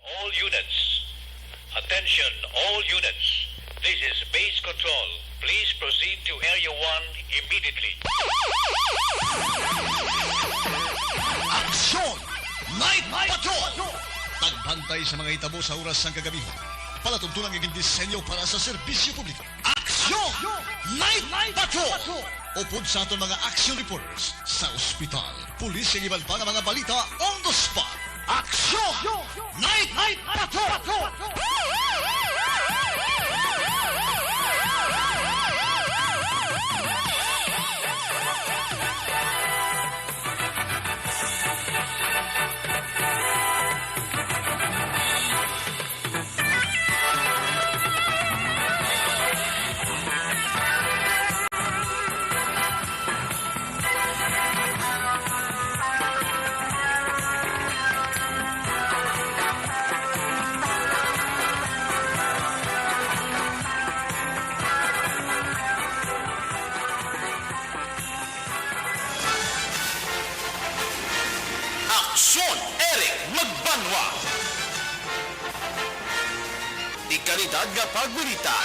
All units. Attention, all units. This is base control. Please proceed to Area 1 immediately. Aksyon! Night Patrol! Tagbantay sa mga hitabo sa oras ng kagabihan. Palatuntunan ng disenyo para sa serbisyo publiko. Aksyon! Night Patrol! Upod sa aton mga action reporters sa ospital, pulis ang ibalta ng mga balita on the spot. Aksyon! Night Patrol! Aksyon, Eric Magbanwa. Di kalidad nga pagbalita.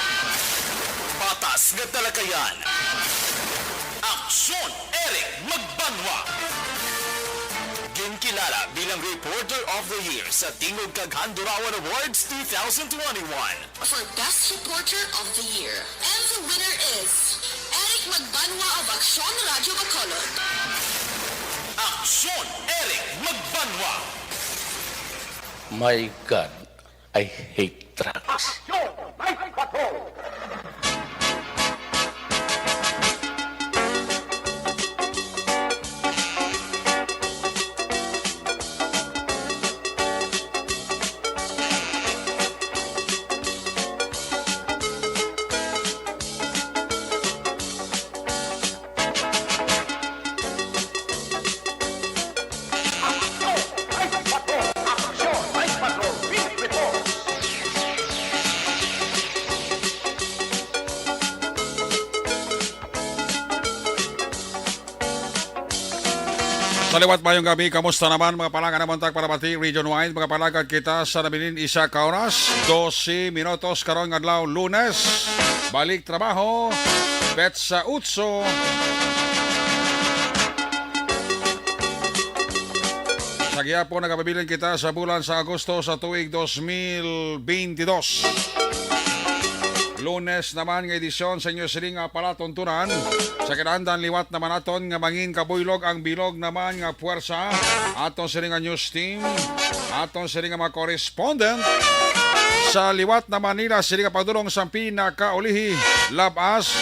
Patas nga talakayan. Aksyon, Eric Magbanwa. Ginkilala bilang Reporter of the Year sa Tingog Kag Handurawan Awards 2021. For Best Reporter of the Year. And the winner is Eric Magbanwa of Aksyon Radio Bacolod. Aksyon, Eric Magbanwa. My God, I hate trucks. Saliwat mayong gabi, kamusta naman mga palangga ng Montag Parapati, Region Wide, mga palangga kita sa nabilin isa ka oras, 12 minutos karong adlaw Lunes, balik trabaho, Petsa Utso. Sa giyapo nagabilin kita sa bulan sa Agosto sa tuig 2022. Lunes naman ng edisyon sa inyo siling nga palatuntunan. Sa kinandan liwat naman aton nga mangin kabuylog ang bilog naman nga puwersa. Aton siling nga news team. Aton siling nga mga correspondent. Sa liwat na Manila siling nga padulong sa pinakaulihi labas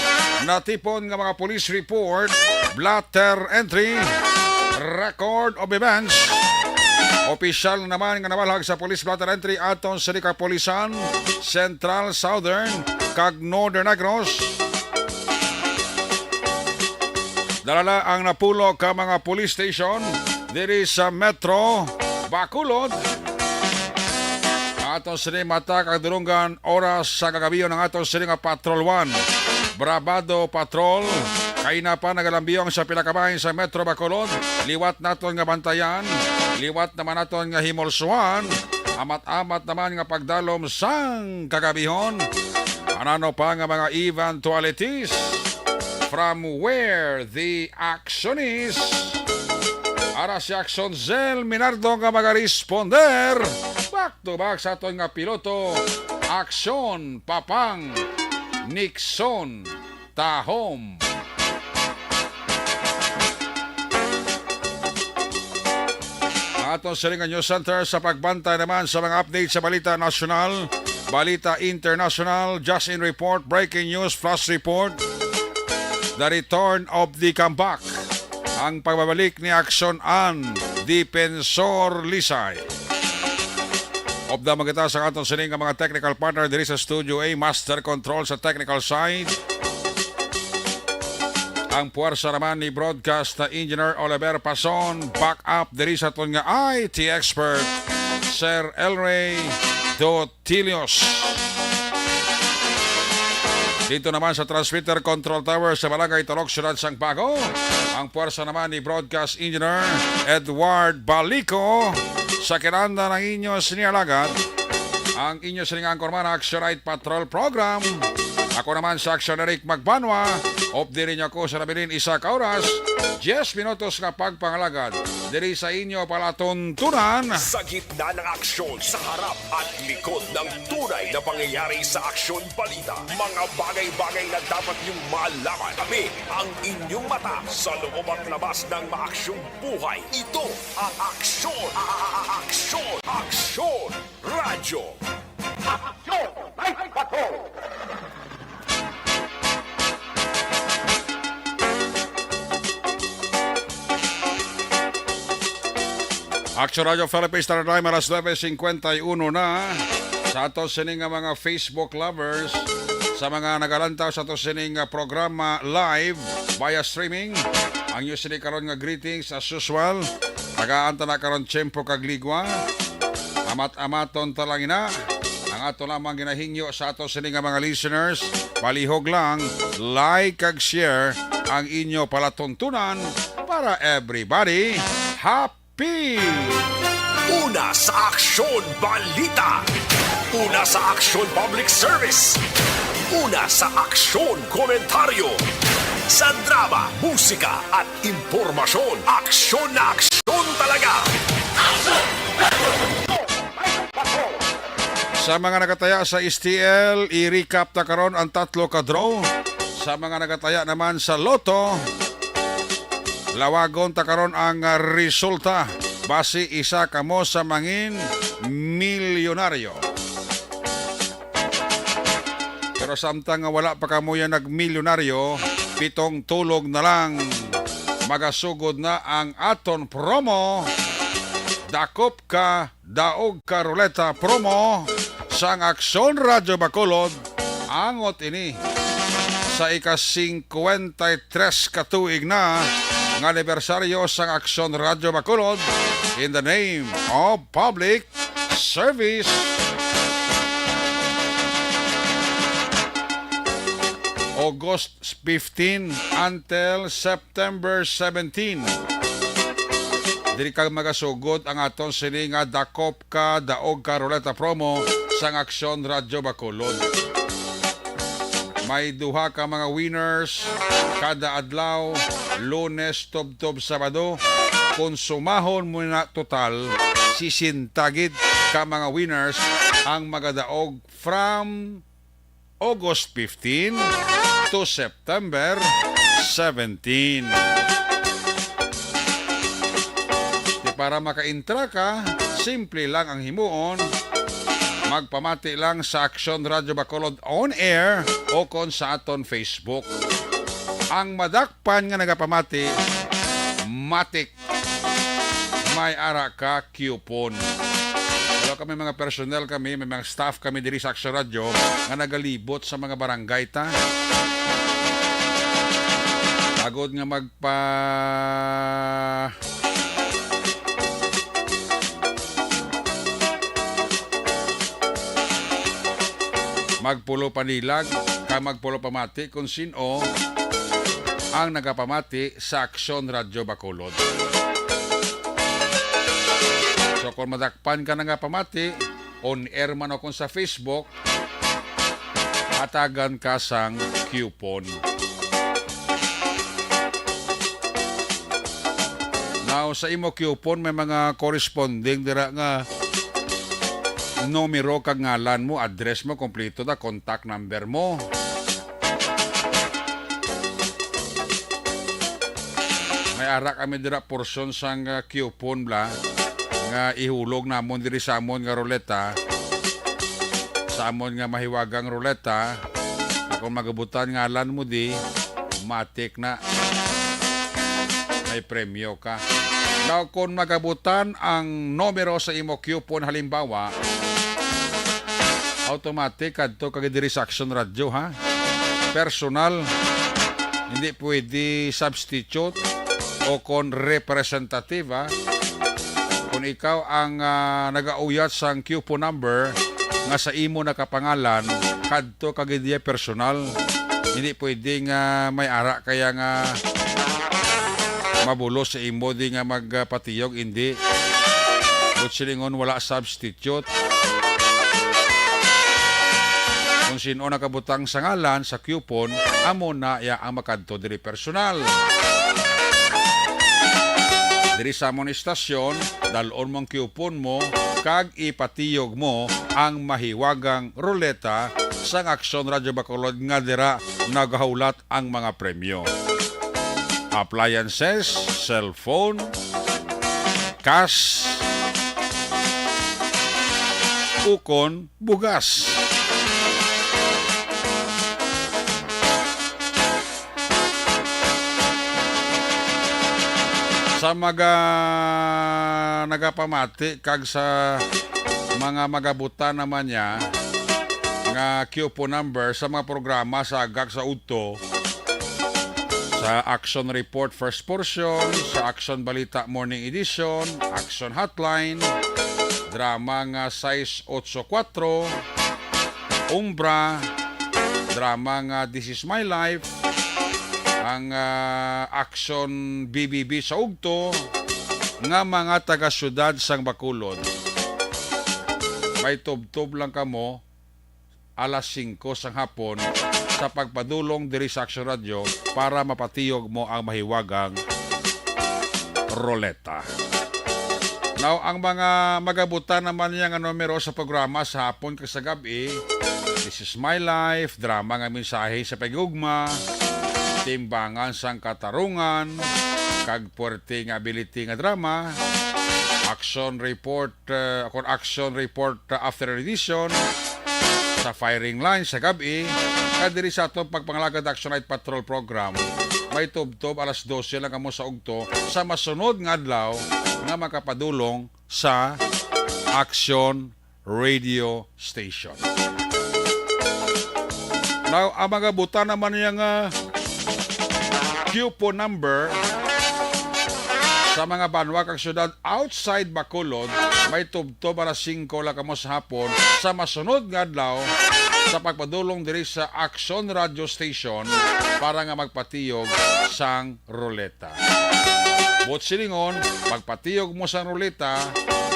na tipon nga mga police report, blatter entry, record of events. Opisyal naman nga nabalhag sa police blatter entry aton siling ka Polisan, Central, Southern, kag Northern Negros. Dalala ang napulo ka mga police station diri sa Metro Bacolod. Aton sini mata kag durunggan oras sa kagabiyon ng aton sini nga Patrol 1. Bravado Patrol kay na pa nagalambiyong sa pilakabahin sa Metro Bacolod. Liwat naton nga bantayan, liwat naman naton nga himolsuan, amat-amat naman nga pagdalom sang kagabihon. Ano pa nga mga eventualities from where the action is. Ara si Action Zel Minardo nga mag-responder. Back to back sa aton nga piloto. Action Papang Nixon Tahom. Aton sa News Center sa pagbantay naman sa mga update sa balita nasyonal, balita international, just in report, breaking news, flash report, the return of the comeback, ang pagbabalik ni Action An, Defensor Lisay. Obda magita sa aton sining mga technical partner diri sa Studio A, Master Control sa technical side. Ang puwersa naman ni Broadcast Engineer Oliver Pason, back up diri sa aton nga IT expert, Sir Elray Dotilios. Dito naman sa Transmitter Control Tower sa Barangay Talok, Ciudad Sangpago, ang puwersa naman ni Broadcast Engineer Edward Balico. sa kinanda ng inyo sinialagad ang inyo siningang kormana Action Night Patrol Program. Ako naman sa Action Eric Magbanwa. Of din niyo ako sa nabilin isa ka oras, 10 minutos nga pagpangalagad. Diri sa inyo palatuntunan. Sa gitna ng aksyon, sa harap at likod ng tunay na pangyayari sa aksyon balita. Mga bagay-bagay na dapat niyong malaman. Kami ang inyong mata sa loob at labas ng maaksyong buhay. Ito ang Aksyon! Aksyon! Aksyon! Radyo! Aksyon! Night Patrol! Action Radio Philippines Standard Time alas 9:51 na sa ato sining mga Facebook lovers, sa mga nagalantaw sa ato sining programa live via streaming. Ang inyo sining karon nga greetings as usual. Tagaan ta na karon tiyempo kag ligwa. Amat-amaton talangina. Ang ato lamang ginahingyo sa ato sining mga listeners, palihog lang like kag share ang inyo palatuntunan para everybody happy. Una sa Aksyon Balita. Una sa Aksyon Public Service. Una sa Aksyon Komentaryo. Sa drama, musika at impormasyon. Aksyon na aksyon talaga. Sa mga nagataya sa STL, i-recap ta karon ang 3 ka draw. Sa mga nagataya naman sa Lotto, lawagon ta karon ang resulta. Base isa kamo sa mangin milyonaryo. Pero samtang nga wala pa kamo yan nagmilyonaryo, 7 tulog na lang magasugod na ang aton promo. Dakop ka, daog ka ruleta promo sang Aksyon Radyo Bacolod. Angot ini sa ika-53 katuig na ng anibersaryo sang Aksyon Radyo Bacolod in the name of public service. August 15 until September 17. Dili ka magasugod ang aton sini nga dakop ka, daog ka ruleta promo sang Aksyon Radyo Bacolod. May duha ka mga winners kada adlaw, Lunes, Tubtob, Sabado. Kung sumahon mo na total, sisintagid ka mga winners ang magadaog from August 15 to September 17. Di para maka-intra ka, simple lang ang himuon. Magpamati lang sa Aksyon Radyo Bacolod on air o kon sa aton Facebook. Ang madakpan nga nagapamati, matik, may ara ka coupon. Pero kami mga personnel kami, may mga staff kami diri sa Aksyon Radyo nga nagalibot sa mga barangay ta. Agod nga magpulo panilag, ka magpulo pamati kung sino ang nagapamati sa Aksyon Radyo Bacolod. So kung madakpan ka na nga pamati, on air man ako sa Facebook, atagan ka sang coupon. Now sa imo coupon may mga corresponding dira nga numero kag ngalan mo, address mo, kompleto da, contact number mo. May ara kami dira portion sang coupon bla nga ihulog namon diri sa amon nga ruleta. Sa amon nga mahiwagang ruleta, kung magabutan ngalan mo di, matik na may premyo ka. Now, kung magabutan ang numero sa imo coupon halimbawa, automatic kadto kag diri sa Aksyon Radyo ha. Personal, hindi pwede substitute o kon representative ha. Kung ikaw ang nagauyat sang coupon number nga sa imo nakapangalan, kadto kag diri personal, hindi pwede nga may ara kaya nga mabulos sa imo di nga magpatiyog, hindi. Silingon wala substitute. Kung sino nakabutang sa ngalan sa coupon, amo na ya ang makadto diri personal. Diri sa among istasyon, dalon mong coupon mo kag ipatiyog mo ang mahiwagang ruleta sa Aksyon Radyo Bacolod nga dira nagahulat ang mga premyo. Appliances, cellphone, cash, ukon, bugas. Sa mga nagapamati kag sa mga magabutan naman niya nga coupon number sa mga programa sa agak sa udto, sa Action Report First Portion, sa Action Balita Morning Edition, Action Hotline, drama nga 684, Umbra, drama nga This Is My Life, ang Action BBB sa ugto, nga mga taga-syudad sang Bacolod. May tub-tub lang kamo alas 5 sang hapon sa pagpadulong diri sa Action Radio para mapatiyog mo ang mahiwagang roleta. Now, ang mga magabutan naman niya nga numero sa programa sa hapon kag sa gabi, This Is My Life, drama nga mensahe sa pagugma, timbangan sang katarungan, kag puwerte nga ability nga drama, Action Report, Action Report After Edition, sa firing line sa gabi, kadiri sa atong pagpangalagad Action Night Patrol program, may tub-tub alas 12 lang kamo sa ugto sa masunod nga adlaw nga makapadulong sa Action Radio Station. Now, ang mga buta naman niya nga coupon number sa mga banwa kag syudad outside Bacolod, may tub-tub alas 5 lang kamo sa hapon sa masunod nga adlaw sa pagpadulong diri sa Action Radio Station para nga magpatiyog sang ruleta. Bot silingon, pagpatiyog mo sang ruleta,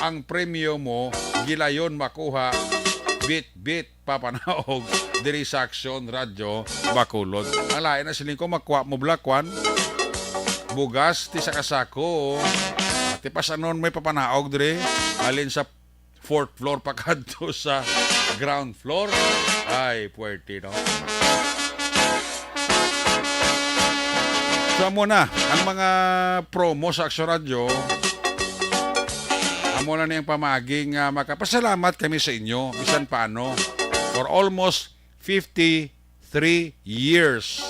ang premyo mo gilayon makuha bit-bit papanaog diri sa Action Radio Bacolod. Ang lain na siling ko makuha mo blakwan, bugas ti sa kasako. Ti pasanon may papanaog diri alin sa 4th floor pa kadto sa ground floor. Ay, puwerte, no? So, muna, ang mga promo sa Action Radio, amo na niyang pamaging makapasalamat kami sa inyo, bisan paano, for almost 53 years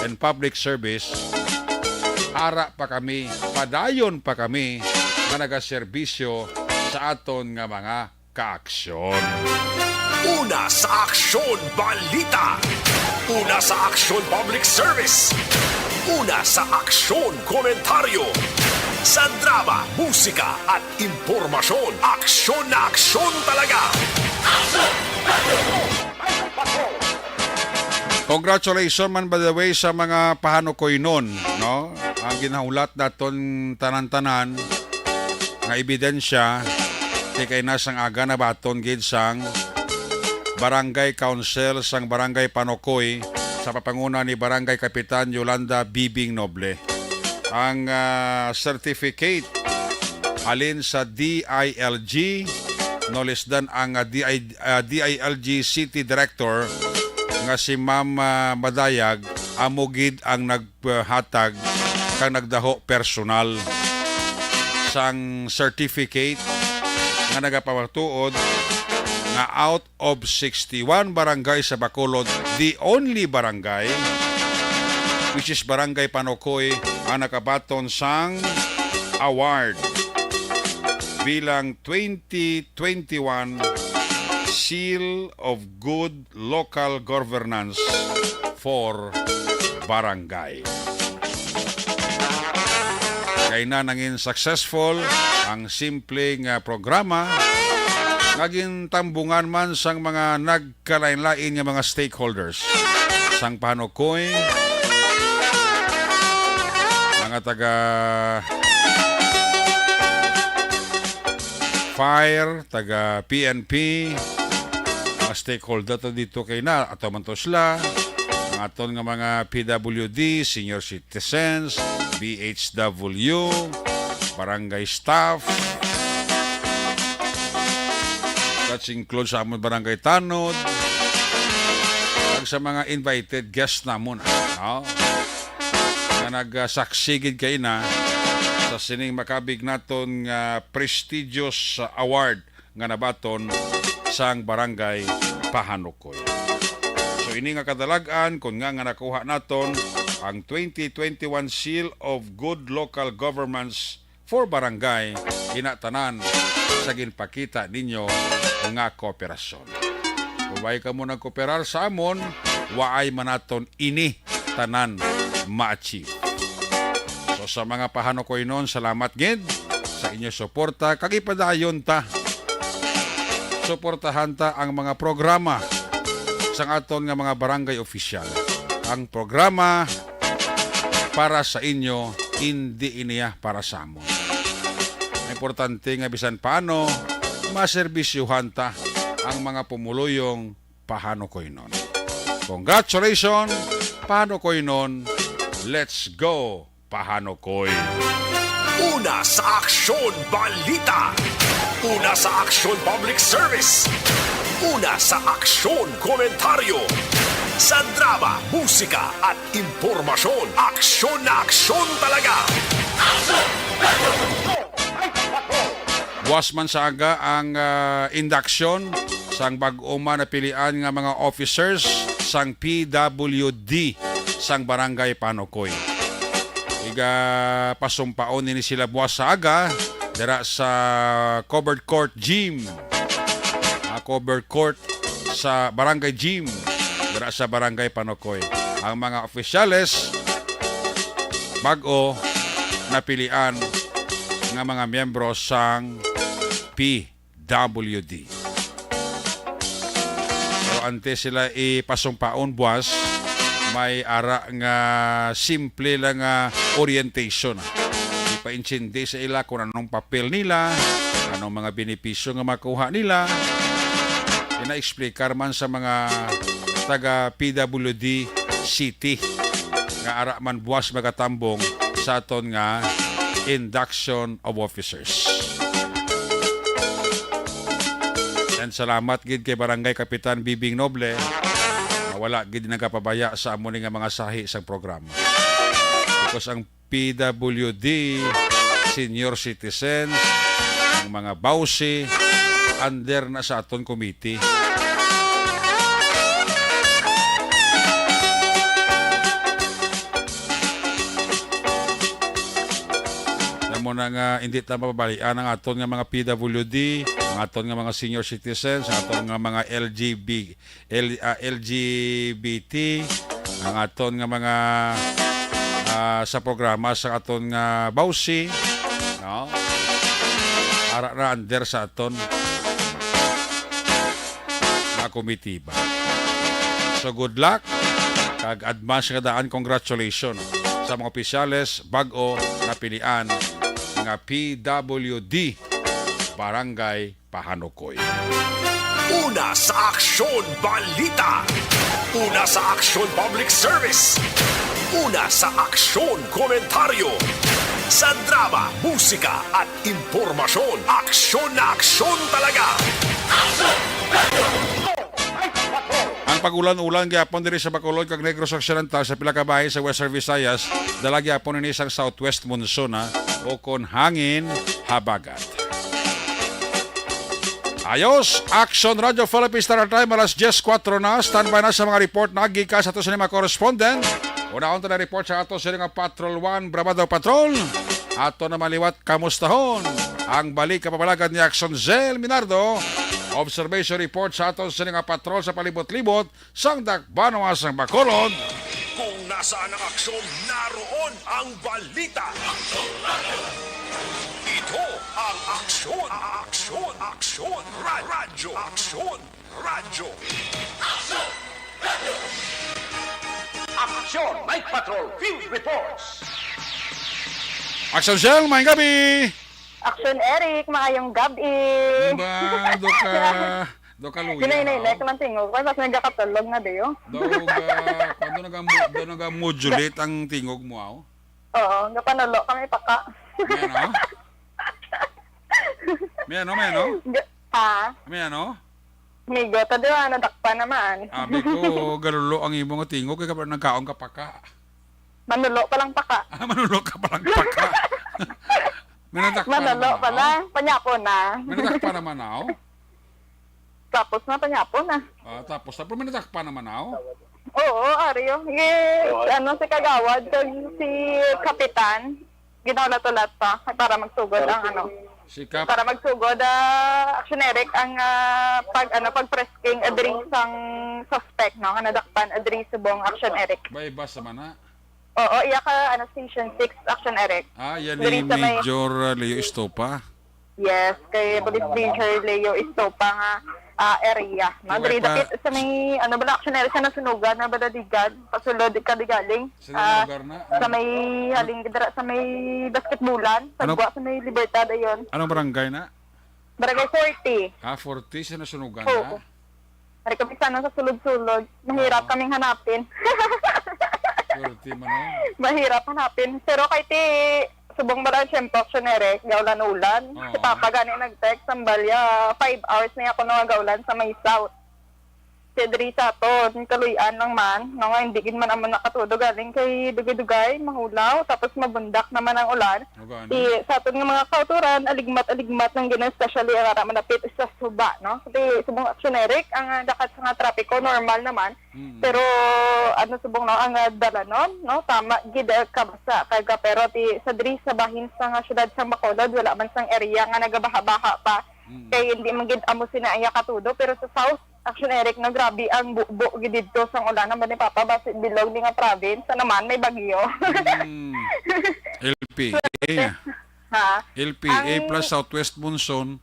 in public service, ara pa kami, padayon pa kami na nagaserbisyo sa aton nga mga kaaksyon. Una sa Aksyon Balita. Una sa Aksyon Public Service. Una sa Aksyon Komentaryo. Sa drama, musika at impormasyon. Aksyon na aksyon talaga. Congratulations man by the way sa mga pahanukoy nun, no? Ang ginahulat naton tanan-tanan nga ebidensya kay nasang aga na baton gid sang Barangay Council sang Barangay Panokoy sa papanguna ni Barangay Kapitan Yolanda Bibing Noble. Ang certificate alin sa DILG, no less than ang DILG City Director nga si Ma'am Madayag, amugid ang naghatag kang nagdaho personal sang certificate nga nagapamatuod nga out of 61 barangay sa Bacolod, the only barangay which is Barangay Panokoy ang nakabaton sang award bilang 2021 Seal of Good Local Governance for Barangay. Kaya na nangin successful ang simpleng programa, naging tambungan man sang mga nagkalain-lain nga mga stakeholders. Sang Panokoy, mga taga Fire, taga PNP, mga stakeholder to dito kay na, ato man to sila, ang aton nga mga PWD, senior citizens, BHW, barangay staff, that includes sa amon barangay Tanod, at sa mga invited guests namon. No? Na nagsaksigid kay na sa sining makabig naton nga prestigious award nga nabaton sang barangay Pahanukoy. So ini nga kadalagan kung nga nakuha naton ang 2021 Seal of Good Local Governments for Barangay inatanan sa ginpakita ninyo nga kooperasyon. Kubay ka mo nagkooperar sa amon, waay manaton ini tanan ma-achieve. So sa mga Pahanukoy nun, salamat gid sa inyo suporta. Kagipadayon ta. Suportahan ta ang mga programa sa aton nga mga barangay official. Ang programa para sa inyo, hindi iniya para sa amon. Importante nga bisan paano, maserbisyuhan ta ang mga pumuluyong Pahanukoy nun. Congratulations, Pahanukoy nun. Let's go, Pahanukoy. Una sa aksyon balita. Una sa aksyon public service. Una sa aksyon komentaryo. Sa drama, musika at impormasyon. Aksyon na aksyon talaga. Buwas man sa aga ang induction sang bag-o man na pilian nga mga officers sang PWD sang barangay Pahanukoy. Iga pasumpaon ni sila buwas sa aga dira sa covered court gym. Covered court sa barangay gym dira sa barangay Pahanukoy. Ang mga opisyales bag-o napilian nga mga miyembro sang PWD. So ante sila ipasumpaon buwas, may ara nga simple lang nga orientation. Ipainchindi sa ila kung anong papel nila, anong mga benepisyo nga makuha nila. Ina-explicar man sa mga taga PWD City nga ara man buwas magatambong sa aton nga induction of officers. And salamat gid kay Barangay Kapitan Bibing Noble na wala gid nagapabaya sa amon nga mga sahi sa programa. Because ang PWD, senior citizens, ang mga bawsi, under na sa aton committee. Mo na nga hindi ta mapabalian ang aton nga mga PWD, ang aton nga mga senior citizens, ang aton nga mga LGBT, ang aton nga mga sa programa sa aton nga bawsi, no? Ara na under sa aton nga komitiba. So good luck, kag advance nga daan congratulations sa mga opisyales bag-o na pilian nga PWD Barangay Pahanukoy. Una sa aksyon balita. Una sa aksyon public service. Una sa aksyon komentaryo. Sa drama, musika at impormasyon. Aksyon na aksyon talaga. Ang pagulan-ulan gyapon diri sa Bacolod kag Negros Occidental sa pila ka bahin sa Western Visayas, dala gyapon ini isang southwest monsoon o kon hangin habagat. Ayos, Action Radio Philippines Star Time alas 10:04 na. Standby na sa mga report na gikas sa ato sa mga correspondent. Una-on na report sa ato sa mga Patrol 1 Bravado Patrol. Ato na maliwat kamustahon ang balik kapabalagan ni Action Zel Minardo. Observation report sa aton sa mga patrol sa palibot-libot sang Dakbanwa sang Bacolod. Kung nasaan ang aksyon, naroon ang balita. Ito ang aksyon. Aksyon. Aksyon. Radyo. Aksyon. Radyo. Aksyon! Night Patrol Field Reports! Action Zel, may gabi! Action Eric, maayong gabi. Ba, do ka luya. Ginay-nailek lang tingog ko, tapos nagkakatulog na diyo. Kando nag-modulate ang tingog mo, aw? Oo, napanulo kami paka. Meno? Ha? Meno? Migo, tadi nadakpa naman. Abi ko, galulo ang imong tingog, kaya kapag nagkaon ka pa ka. Manulo pa lang paka. Manulo ka pa lang pa ka. Manulo pa lang, panyapo na. Minatakpa naman, aw? Tapos na, panyapo na. Tapos, minatakpa naman, aw? Oo, Aryo. Si Kagawad, si Kapitan, ginaulat-ulat pa para magsugod ang Sikap. para magsugod Action Eric ang pag-fresking adri sang suspect no nga nadakpan adri subong Action Eric. Bas naman na. Oo, iya ka Station 6 Action Eric. Yan ni Major Leo Estopa. Yes, kay Police Major Leo Estopa nga area. Madrid dapit sa may Action Eric sa nasunugan na badadigad pasulod kadigaling. Sa lugar na. Sa may haling dira sa may basketbulan, sa gwa sa may Libertad ayon. Anong barangay na? Barangay 40. 40 sa nasunugan Oo. na. Hari kami sana sa sulod-sulod. Mahirap kaming hanapin. 40 man, no? Mahirap hanapin. Pero kay ti subong ba lang siyempre Action Eric, gaulan-ulan. Oo. Si Papa gani nag-text ang balya, 5 hours na ako nang gaulan sa may south. Si Dri sa to, kaluyan lang man, no nga hindi gid man amon nakatudo galing kay dugay-dugay, mahulaw, tapos mabundak naman ang ulan. Sa aton nga mga kauturan, aligmat-aligmat ng gina especially ang ara manapit sa suba, no? Kasi subong Action Eric, ang dakat sa nga trapiko normal naman. Pero subong no ang dalanon, no? Tama gid kabasa kayga pero ti sa Dri sa bahin sa nga syudad sa Bacolod wala man sang area nga nagabaha-baha pa. Kay hindi man gid amo sinaya katudo pero sa south Action Eric na grabe ang bubo gid dito sang ulan naman ni Papa base bilog ni nga province sa naman may bagyo. LPA. Ha? LPA plus Southwest Monsoon.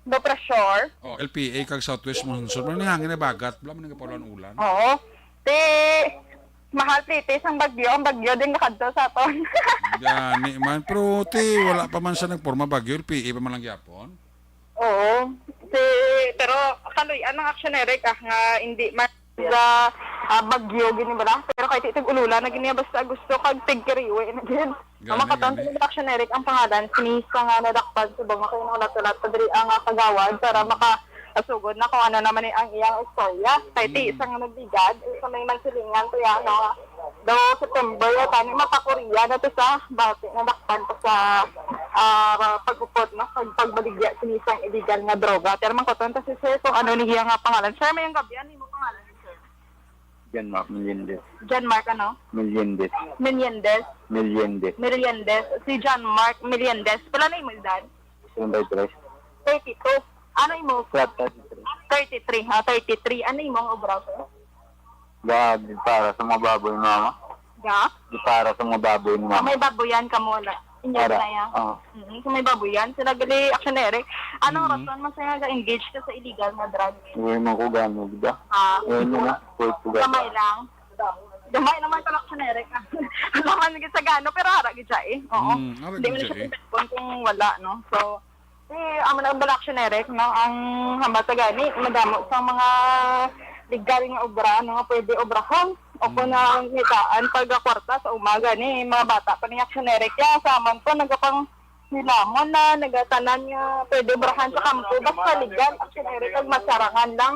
Do pressure. LPA kag Southwest Monsoon. Ano ni hangin na bagat, bla man nagapulan ulan. Oo. Mahal pritis ang bagyo din nakadto sa aton. Gani man pero wala pa man sa nagporma bagyo, LPA pa man lang gyapon. Oo. Pero kaluyan ang Action Eric nga hindi man sa bagyo gini ba pero kahit itag ulula na gini basta gusto kag tigkiriwe na gid. Makaton sa Action Eric ang pangalan sinisa nga nadakpan subong ako yung ulat-ulat diri ang kagawad para makasugod na kung ano naman ang iyang istorya. Kahit isang nagbigad sa may mansilingan to yan do September tani mapakuriya na to sa bati nadakpan pa sa pag-upot no pagbaligya sinisang illegal nga droga. Pero man katon ta si sir kung ano ni iya nga pangalan. Sir may gabi ani mo pangalan ni sir? John Mark Meliendez. John Mark ano? Meliendez. Si John Mark Meliendez. Pala na imo edad? 73. 32. Ano imo? 33. 33. Ano imo ang obra sir? Di para sa mga baboy mama. Ga? Di para sa mga baboy mama. May baboyan ka muna. Inyo na yan. So may baboyan. Sila gali Action Eric. Anong rason masaya ga-engage ka sa illegal na drug? Uy mo ko gano, di ba? Kamay lang. Gamay naman ka Action Eric. Naman gid sa gano pero hara gid siya eh. Oo. Hindi mo siya kung wala no. So amo na Action Eric no ang hamba sa gani madamo sa mga legal nga obra no nga pwede obrahon o kung na ngitaan pagkakwarta sa umaga ni mga bata pa ni Action Eric ya saman po nagapang nilamon na nagatanan nga pwede obrahan sa kampo basta legal Action Eric ag masarangan lang.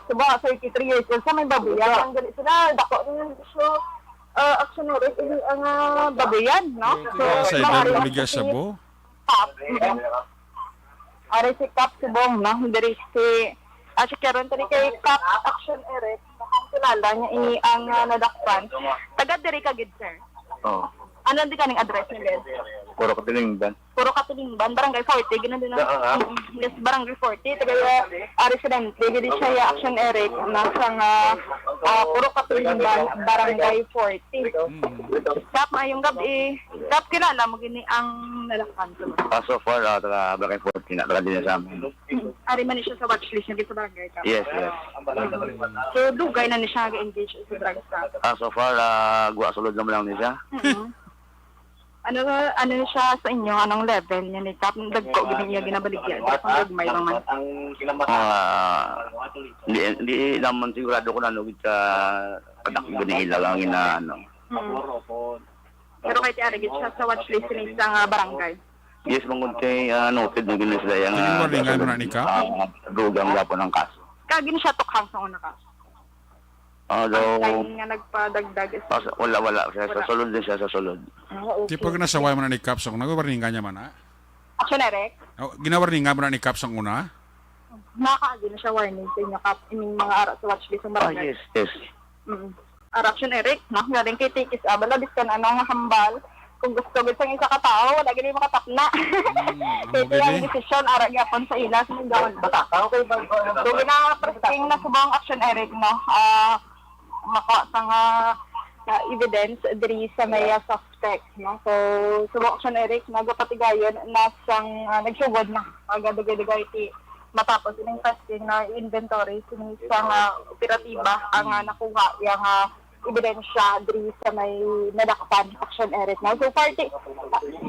Suba 33 years old sa may babuyan ang gali sila dako so Action Eric ang babuyan no so sa ibang sa bo. Ari si Cap subong no diri si si karon tani kay Cap Action Eric ang kilala niya ini ang nadakpan taga diri ka gid sir. Ano di kaning address nila? Puro Katilingban, Barangay 40 gina din yes Barangay 40 taga residente gid siya Action Eric nasa puro Katilingban Barangay 40. Kap mayong gabi Kap kilala mo gini ang nadakpan so far taga Barangay 40 na taga din sa amin. Ari man siya sa watchlist niya sa barangay Kap. Yes. So dugay na ni siya ga-engage sa drugs ka. So far guwa sulod naman lang niya. Ano siya sa inyo? Anong level niya ni Kap? Dagko, ginigyan, ginabaligyan. Kung gagmay naman. Hindi naman sigurado ko na nugit sa padakong ganihilag ang inaano. Pero kay Tiarigit siya sa watchlist ni isang barangay. Yes, mangunti, noted na gano'n sila yung... Hindi mo ringan mo na ni Kap? Dugang yapon ng kaso. Kagin siya tukhang sa una ka. Although, Time nga nagpadagdag. wala. Sa sulod din siya, sa sulod. Di pag nasaway mo na ni Kap sa una, gawarningan niya man, ha? Action, Eric. Ginawarningan mo na ni Kap sa una? Nakakaagin siya warning sa inyo, Kap. Ining mga ara sa watchlist ng barangay. Yes. Action, Eric. No? Galing kay Tikis. Balabis ka na nga hambal. Kung gusto sa isa ka tao, wala ganyan makatapna. Kaya yung desisyon, ara gyapon sa ilas. Ng gawin ba? Okay ba? So, gina-presking na subang action, Eric, no? Makuha sa nga evidence diri sa may suspect, no? So, subang action, Eric, nagapatigayon na sang nagsugod na. Agad-agad matapos ining testing na inventory sa operatiba ang nakuha yung ebidensya diri sa may nadakapan action, Eric, no? So party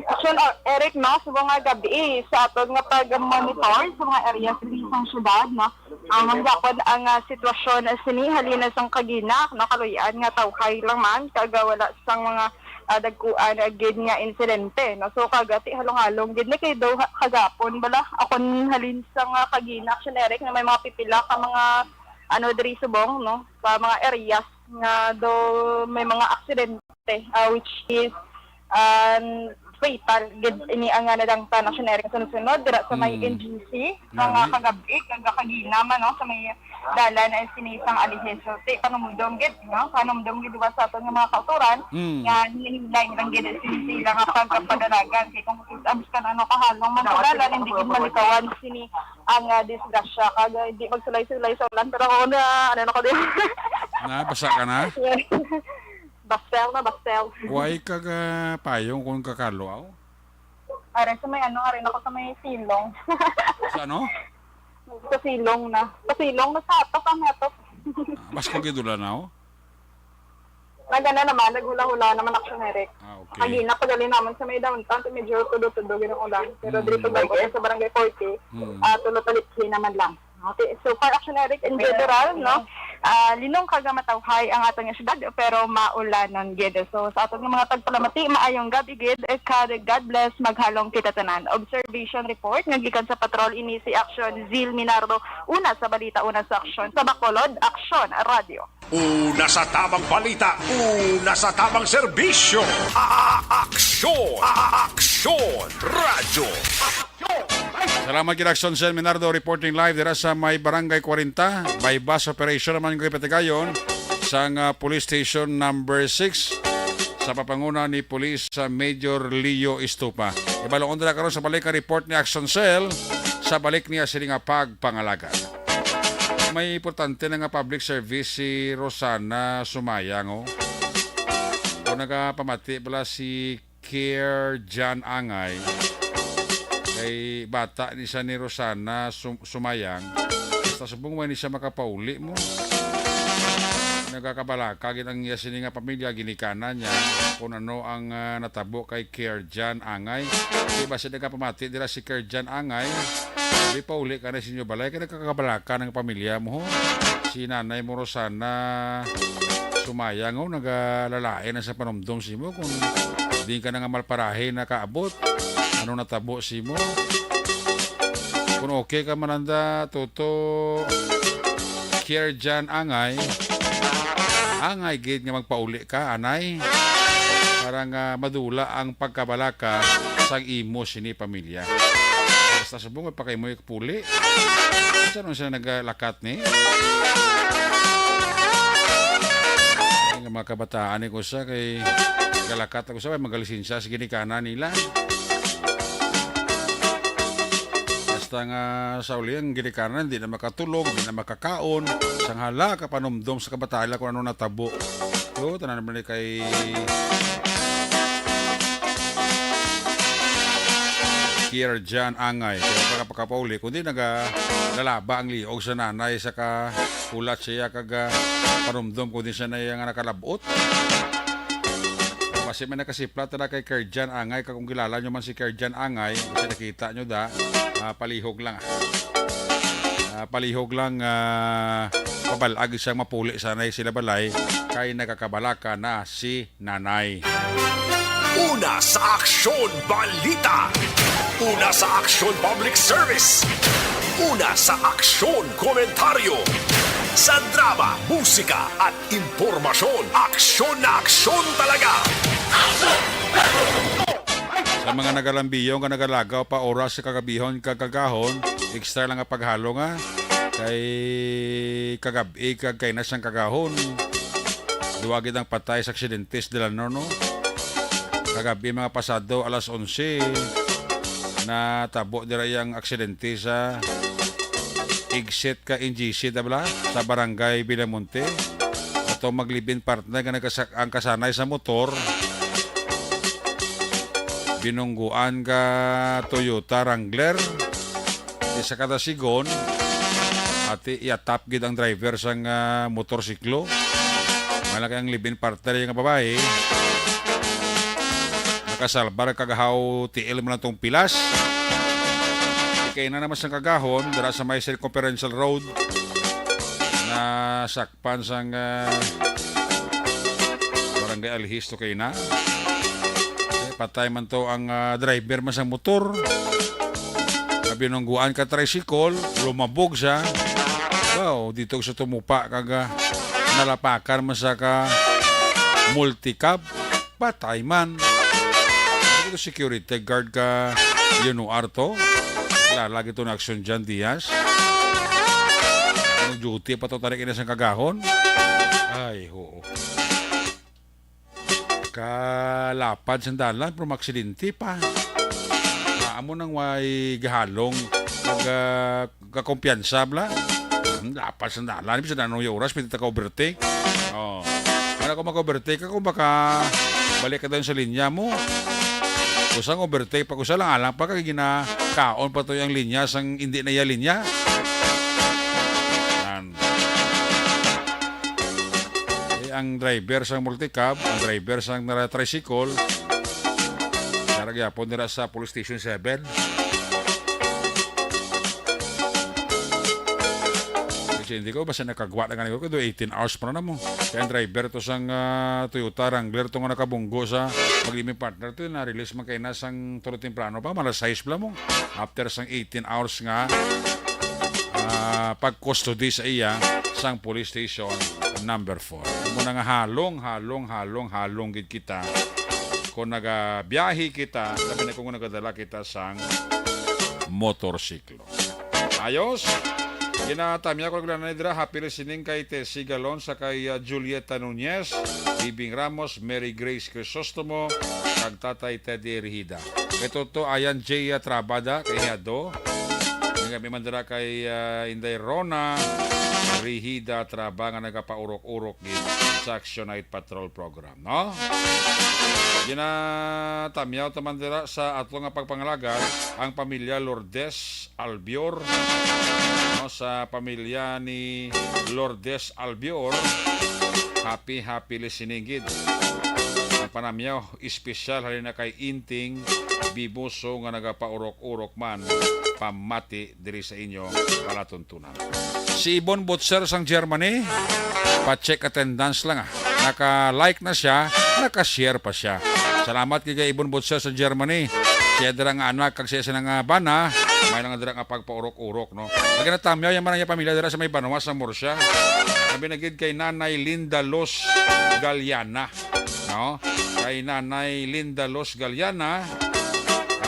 action, Eric, no? So mga gabi sa ato nga pag-monitor sa mga areas diri sa syudad, no? Ang manggapod ang sitwasyon sini halina sang kaginak, no? Kaluyan nga tawhay lang man kaga wala sang mga dagkuan gid nga insidente, no? So kagati halong-halong gid ni kay daw kagapon bala akon halin sang kaginak action, Eric, na may mga pipila ka mga diri subong, no? Sa mga areas nga do may mga aksidente which is fatal gid ini ang nadangtan action, Eric, sunod dira sa may NGC nga kagabi kagakagina no sa may dalan ay sinisang aliheso ti panumdom gid, no? Panumdom gid ba sa aton nga mga kauturan nga hinihilay lang gid sila nga pagpadalagan kay kung abis kan kahalong manulalan hindi gid malikawan sini ang disgrasya kaga hindi magsulay-sulay sa ulan pero ako na ko din. Basa ka na? Bastel. Huwag ka payong kung kakalo, Aray sa may arin ako sa may silong. Sa ano? Sa silong na sa atok ang atok. Mas kung gidula na, Nagana naman, naghula-hula naman action, Eric. Okay. Kagina pa dali naman sa may downtown, medyo tudo-tudo ginang ulan. Pero dito ba sa barangay 40, tulo-talitsi naman lang. Okay, so for action, Eric, in general, no? Linong kaga matawhay ang atong syudad pero maulanon gid. So sa atong mga tagpalamati maayong gabi gid. God bless, maghalong kita tanan. Observation report nga gikan sa patrol ini si Action Zil Minardo, una sa balita, una sa action sa Bacolod, Action Radio. Una sa tamang balita, una sa tamang serbisyo. Aksyon Radyo. Salamat kay Action Sel Minardo reporting live dira sa may Barangay 40 by bus operation naman kay patigayon sa police station number 6 sa papanguna ni Police Major Leo Estupa. Ibalong dira karon sa balik report ni Action Cell sa balik niya sila nga pagpangalaga. May importante na nga public service si Rosana Sumayang. Kung nagapamati pala si Care Jan Angay kay bata ni siya ni Rosana Sumayang basta subong man ni siya makapauli mo nagakabalaka ginang iya sini nga pamilya ginikanan niya kung ano ang natabo kay Care Jan Angay di ba siya nagapamati dira si Care Jan Angay di pauli ka na sinyo balay kaya nagkakabalaka ng pamilya mo si nanay mo Rosana Sumayang nagalalain na sa panumdum si mo kung di ka na nga malparahe na kaabot ano natabo si mo kung okay ka mananda toto Care Jan Angay gid nga magpauli ka anay para nga madula ang pagkabalaka sa imo sini pamilya basta subong pa kay mo puli saan siya naglakat ni nga mga kabataan ko siya kay galakat ako siya magalisensya sa ginikanan nila nga sa uli ang ginikanan hindi na makatulog, hindi na makakaon sang hala ka panumdom sa kabataan kung ano natabo so tanan naman kay Care Jan Angay kaya pagkapauli kundi nagalalaba ang liog sa nanay sa kakulat siya kaga panumdom kundi siya na yung nakalabot base man nakasiplat na kay Kerjan Angay, kung kilala nyo man si Kerjan Angay, kasi nakita nyo palihog lang. Palihog lang, pabalag siyang mapuli sanay sila balay, kay nakakabalaka na si nanay. Una sa Aksyon Balita. Una sa Aksyon Public Service. Una sa Aksyon Komentaryo. Sa drama, musika at impormasyon, aksyon na aksyon talaga. Sa mga nagalambiyong ka nagalagaw pa oras sa kagabihon kagagahon, extra lang ang paghalo nga kay kagabi kay nasang kagahon. Duwagid ang patay sa aksidentes de la no. Kagabi mga pasado alas 11 na tabo dira yang aksidente sa exit ka NGC dabla sa barangay Bilamonte. Ato maglibin partner nga ang kasanay sa motor. Binungguan ka Toyota Wrangler. Isa kada sigon ati iatap gid ang driver sang motorsiklo. Malaki ang libin partner yung babae. Nakasalbar kagahaw TL mo na tong pilas. Kaya na naman sa kagahon dara sa may Circumferential Road na sakpan sang barangay Alhisto kay na. Patay man to ang driver man sa motor. Binungguan ka tricycle, lumabog siya. Wow, dito sa tumupa kaga nalapakan man sa ka multicab, patay man. Ito security guard ka Leonor to. Lagi ito na aksyon dyan, Diaz. Anong duty pa ito tarik inasang kagahon? Ay, ho. Kalapad sandalan, pero maksidente pa. Naamo nang may gahalong, kakumpiyansa bla. Lapad sandalan, bisa na nung oras, pwede ka overtake. Oh. Para kung mag-overtake ako, baka balik ka doon sa linya mo. Kusang overtake pa kusa lang alang pa kay ginakaon pa to yung linya sang hindi na ya linya. Ang driver sang multicab, ang driver sang tricycle, naragyapo nila sa Police Station 7. Kasi hindi ko basta nakagwa na ganito ko 18 hours pa na mo. Kaya ang driver to sang Toyota Wrangler to nga nakabunggo sa mag-limit partner to na-release man kay na sang tulo temprano pa malas 6 pala mo. After sang 18 hours nga pag-custody sa iya sang Police Station number 4. Muna nga halong gid kita kung nagabiyahe kita labi na kung nagadala kita sang motorsiklo. Ayos. Ginatamya ko lang na happy listening kay Tessie Galon sa kay Julieta Nunez, Bibing Ramos, Mary Grace Crisostomo, kag Tatay Teddy Rihida. Ito to ayan Jay Trabada kay Hado. Kami mandara kay Inday Rona Rihida Traba nga nagapaurok-urok gid sa Action Night Patrol program, no? Ginatamyaw ta mandara sa ato nga pagpangalaga ang pamilya Lourdes Albior, no, sa pamilya ni Lourdes Albior. Happy listening gid. Ang panamyaw espesyal halin na kay Inting Bibuso nga nagapaurok-urok man pamati diri sa inyo palatuntunan. Si Ibon Butser sang Germany, pa-check attendance lang Naka-like na siya, naka-share pa siya. Salamat kay Ibon Butser sa Germany. Siya dira nga anak kag siya nga bana, may nga dira nga pagpaurok-urok, no. Naganatamyaw yung man niya pamilya dira sa may Banwa sa Murcia. Sabi na gid kay Nanay Linda Los Galiana, no. Kay Nanay Linda Los Galiana,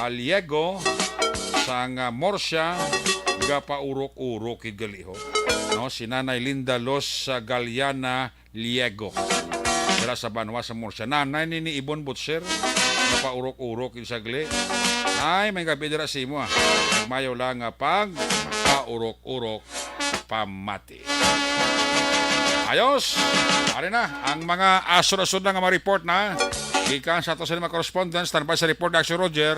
Aliego sang Murcia, gapaurok-urok kid galiho. No, si Nanay Linda Los Galiana Liego. Dira sa Banwa sa Murcia. Nanay ni Ibon Butser, gapaurok-urok kid sagli. Ay, may gabi dira si mo. Mayo lang nga pag paurok-urok pamati. Ayos! Ari na, ang mga asunod-sunod na nga report na. Gikan sa ato sa mga correspondents, standby sa report na Action Roger.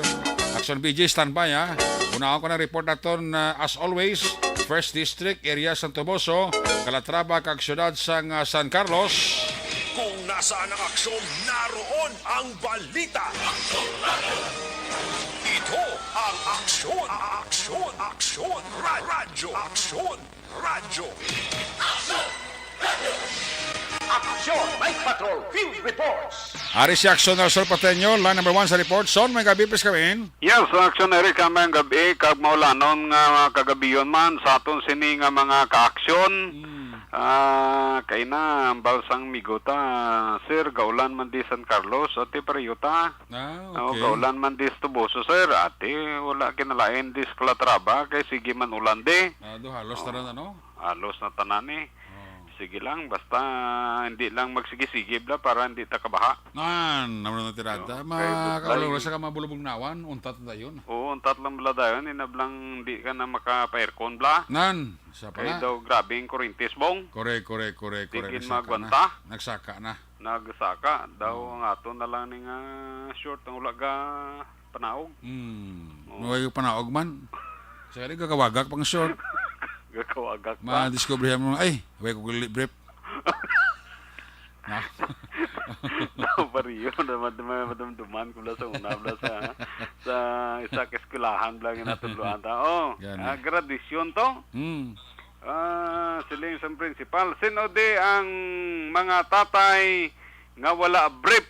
Action BJ, standby ha. Unaan ko na report na ito as always, 1st District, area Santo Boso, Calatrava, kag syudad sang San Carlos. Kung nasaan ang aksyon, naroon ang ang balita. Ito ang aksyon, radyo, Aksyon, Night Patrol, Field Reports. Ari si Aksyon na Sol Pateño, line number 1 sa report. Son, may gabi pres kami. Yes, aksyon Eric kami ang gabi kag maulanon nga kagabiyon man sa aton sini nga mga kaaksyon. Kay na ang balsang migota sir gaulan man di San Carlos ati Pariyota. Okay. Gaulan man di Tuboso sir ati wala kinalain di Calatrava kay sige man ulande. Do halos taran ano? Halos na tanani. Sige lang, basta hindi lang magsigisigib la para hindi ta kabaha. Naman na tirada. Makaulong sa ka mabulubog nawan, untat na yun. Oo, untat lang bala dayon, inablang hindi ka na maka-aircon bla. Siya Kaya pala. daw grabing kurintis bong. Correct. Tigin Nagsaka magwanta. Nagsaka na. Nagsaka, daw ang ato na lang ning short ang ulaga panaog. May panaog man. Sa kanya gagawagak pang short. Gakawagak pa. Ma-discover mo, ay, way ko gulit brief. Daw pariyo, madamduman ko sa una sa isa keskulahan lang yung natuluan ta. Graduation to. Siling sa principal. Sino di ang mga tatay nga wala brief?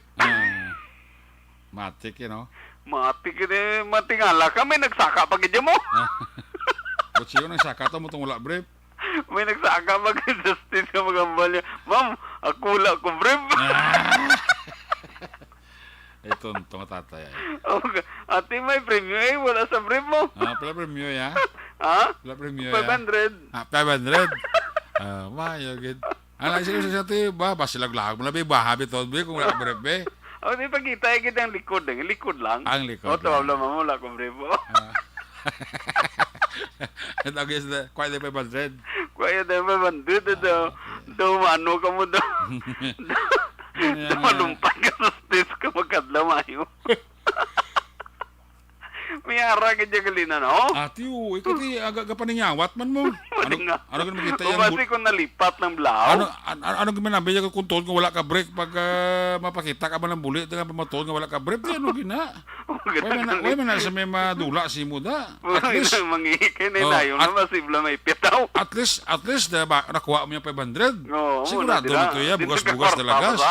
Matik, you know. Matingala kami nagsaka pag mo. Ba't siya nang saka to mo itong wala brief? May nagsaka mag-justice ka magambal niya. Ma'am, ako wala ko brief. Ito, itong tatay. Ate, may premium wala sa brief mo. Pala premium ya? Ha? Pala premium 500. 500? Mayo, good. Alam siya ito, basilag lahag mo na, bahabi to, kung wala brief, be. Di pagkita, kita ang likod. Likod lang. Ang likod. Tawag lang mo, wala kong brief mo. Ito ang quite the 500. Kaya na 500 daw mano ka mo daw. Daw malumpat ka sa stage ka magkadlaw mayo. May ara ka dyan kalina, no? Ati, ikaw ti aga paninyawat man mo. Ano ka makita yan? Bumasi kung nalipat ng blaw. Ano ka manabi yung kuntol kung wala ka break pag mapakita ka ba ng bulit nga pamatol nga wala ka break? Ano gina? Way man na sa may madula si mo da. At least, mangihikin na yung masibla may pitaw. At least, nakuha mo yung 500. Sigurado na na ito yan, bugas-bugas talagas.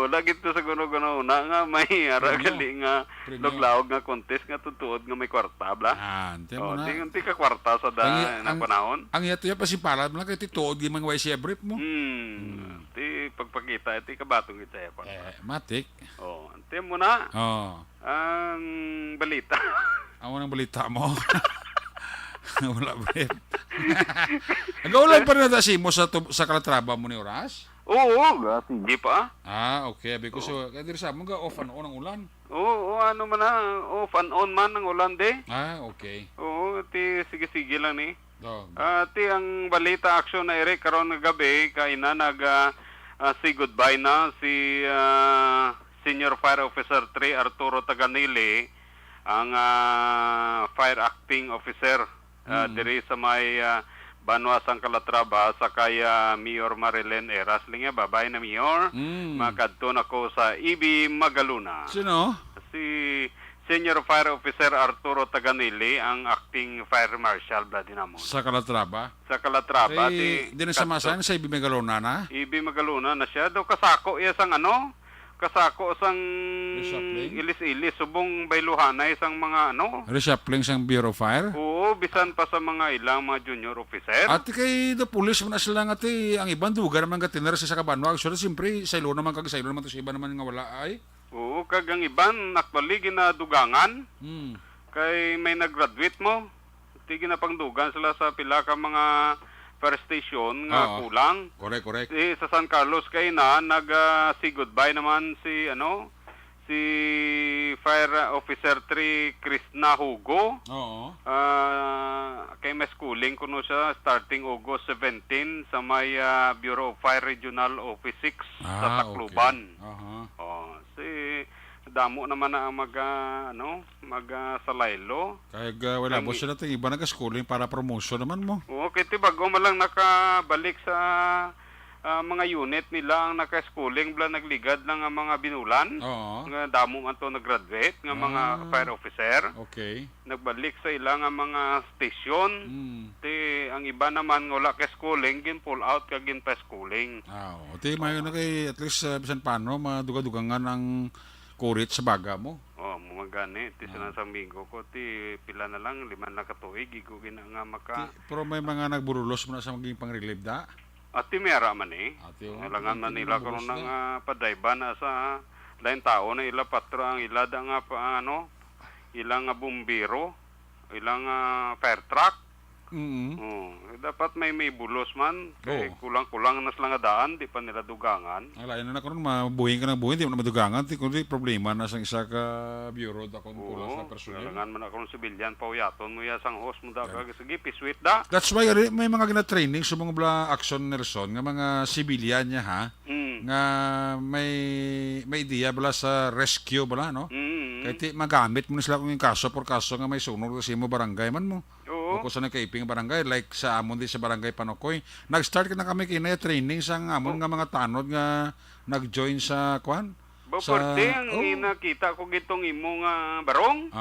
Lagi ito sa guno-guno na nga may ara gali nga luglawag nga contest nga tutuod nga may kwarta bla. Ante mo na. Di ka kwarta sa na panahon. Ang yato yan pasipalad mo lang kaya tituod yung mga YC brief mo. Ti pagpakita ti kabatong kita ya pa. Matik. Ante mo na. Ang balita. Ang balita mo. Wala brief. Nagaulan pa rin na si mo sa Calatrava mo ni Oras? Oo, sige pa. Okay. Because kaya diri sa mo ga off and on ang ulan. Oo, ano man na, off and on man ang ulan de. Okay. Oo, ti sige lang ni. Dog. Ti ang balita aksyon na Eric karon nga gabi kay na say goodbye na si Senior Fire Officer 3 Arturo Taganili, ang fire acting officer diri sa may Banwasang Calatrava sa kaya Mayor Marilyn Eras linga babay na Mayor. Makadto na ko sa EB Magaluna. Sino? Si Senior Fire Officer Arturo Taganili, ang acting fire marshal bla dinamo. Sa Calatrava? Sa Calatrava. Di na samasan sa EB Magaluna na? EB Magaluna na siya. Do kasako iya sang kasako sang ilis-ilis subong bayluhanay sang mga reshuffling sang Bureau of Fire? Oo, bisan pa sa mga ilang mga junior officer. At kay the police mo na sila nga ang ibang duga naman ka tiner sa Kabanwag. So siyempre, saylo naman kag saylo naman to sa iba naman nga wala ay. Oo, kag ang iban actually ginadugangan. Kay may nag-graduate mo. Tigi na pangdugan sila sa pila ka mga fire station nga kulang. Correct. Sa San Carlos kay na say goodbye naman si Fire Officer 3 Krishna Hugo. Kay may schooling kuno siya starting August 17 sa may Bureau of Fire Regional Office 6 sa Tacloban. Si damo naman na mag-salaylo. Kaya wala mo sila ito, iba nag-schooling para promotion naman mo. Oo, kaya bago mo lang nakabalik sa mga unit nila ang naka-schooling bla nagligad lang ang mga binulan. Oo. Nga damo man to nag-graduate nga mga fire officer. Okay. Nagbalik sa ilang nga mga station. Ti ang iba naman nga wala ka schooling gin pull out ka gin pa schooling. Ti may na kay at least bisan paano maduga-dugangan ang kurit sa baga mo. Oh, mga gani ti sinasamigo ko ti pila na lang 5 na katuig igo gina nga maka. Pero may mga nagburulos mo na sa maging pang-relieve da. At ti mera man Ati, oh. Kailangan man nila karon nga padayba na sa lain tao na ila patro ang ila da nga ilang nga bumbiro, ilang fire truck. Dapat may bulos man. Kaya kulang-kulang na sila nga daan, di pa nila dugangan. Alain na karon mabuhin ka ng buhin, di mo na madugangan, kundi problema na sa isa ka bureau da kung kulang sa personel. Kailangan man akong sibilyan pa uyaton mo ya sang host mo da sige piswit da. That's why may mga gina-training sa mga bla action nerson nga mga civilian niya ha. Nga may idea bala sa rescue bala no. Kaya ti magamit mo na sila kung yung kaso por kaso nga may sunog sa mo barangay man mo. Kung sa nagkaiping barangay, like sa amon di sa barangay Panokoy. Nag-start ka na kami kinaya training sa amon nga mga tanod nga nag-join sa kwan. Baparte ang nakita ko gitong imo nga barong.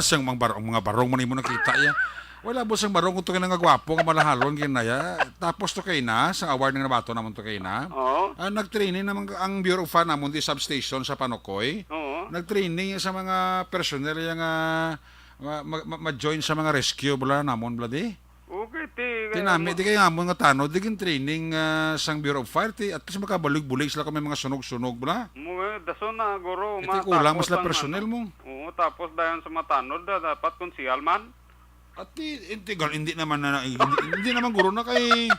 Sang mga barong man imo nakita ya. Wala bo sang barong kung nga gwapo nga malahalon kinaya. Tapos to kay na sa award ng nabato namon to kay na. Nag-training naman ang Bureau of Fire namon di substation sa Panokoy. Nag-training sa mga personnel yang ma-join sa mga rescue bala namon bala di. Okay, tinami di kay amon nga tanod di training sang Bureau of Fire ti at least makabalig-bulig sila kung may mga sunog-sunog bala. Mo daso na guro Iti kulang mas la personnel mo. Oo, tapos dayon sa matanod dapat konsyal man. At hindi naman hindi naman guro na kay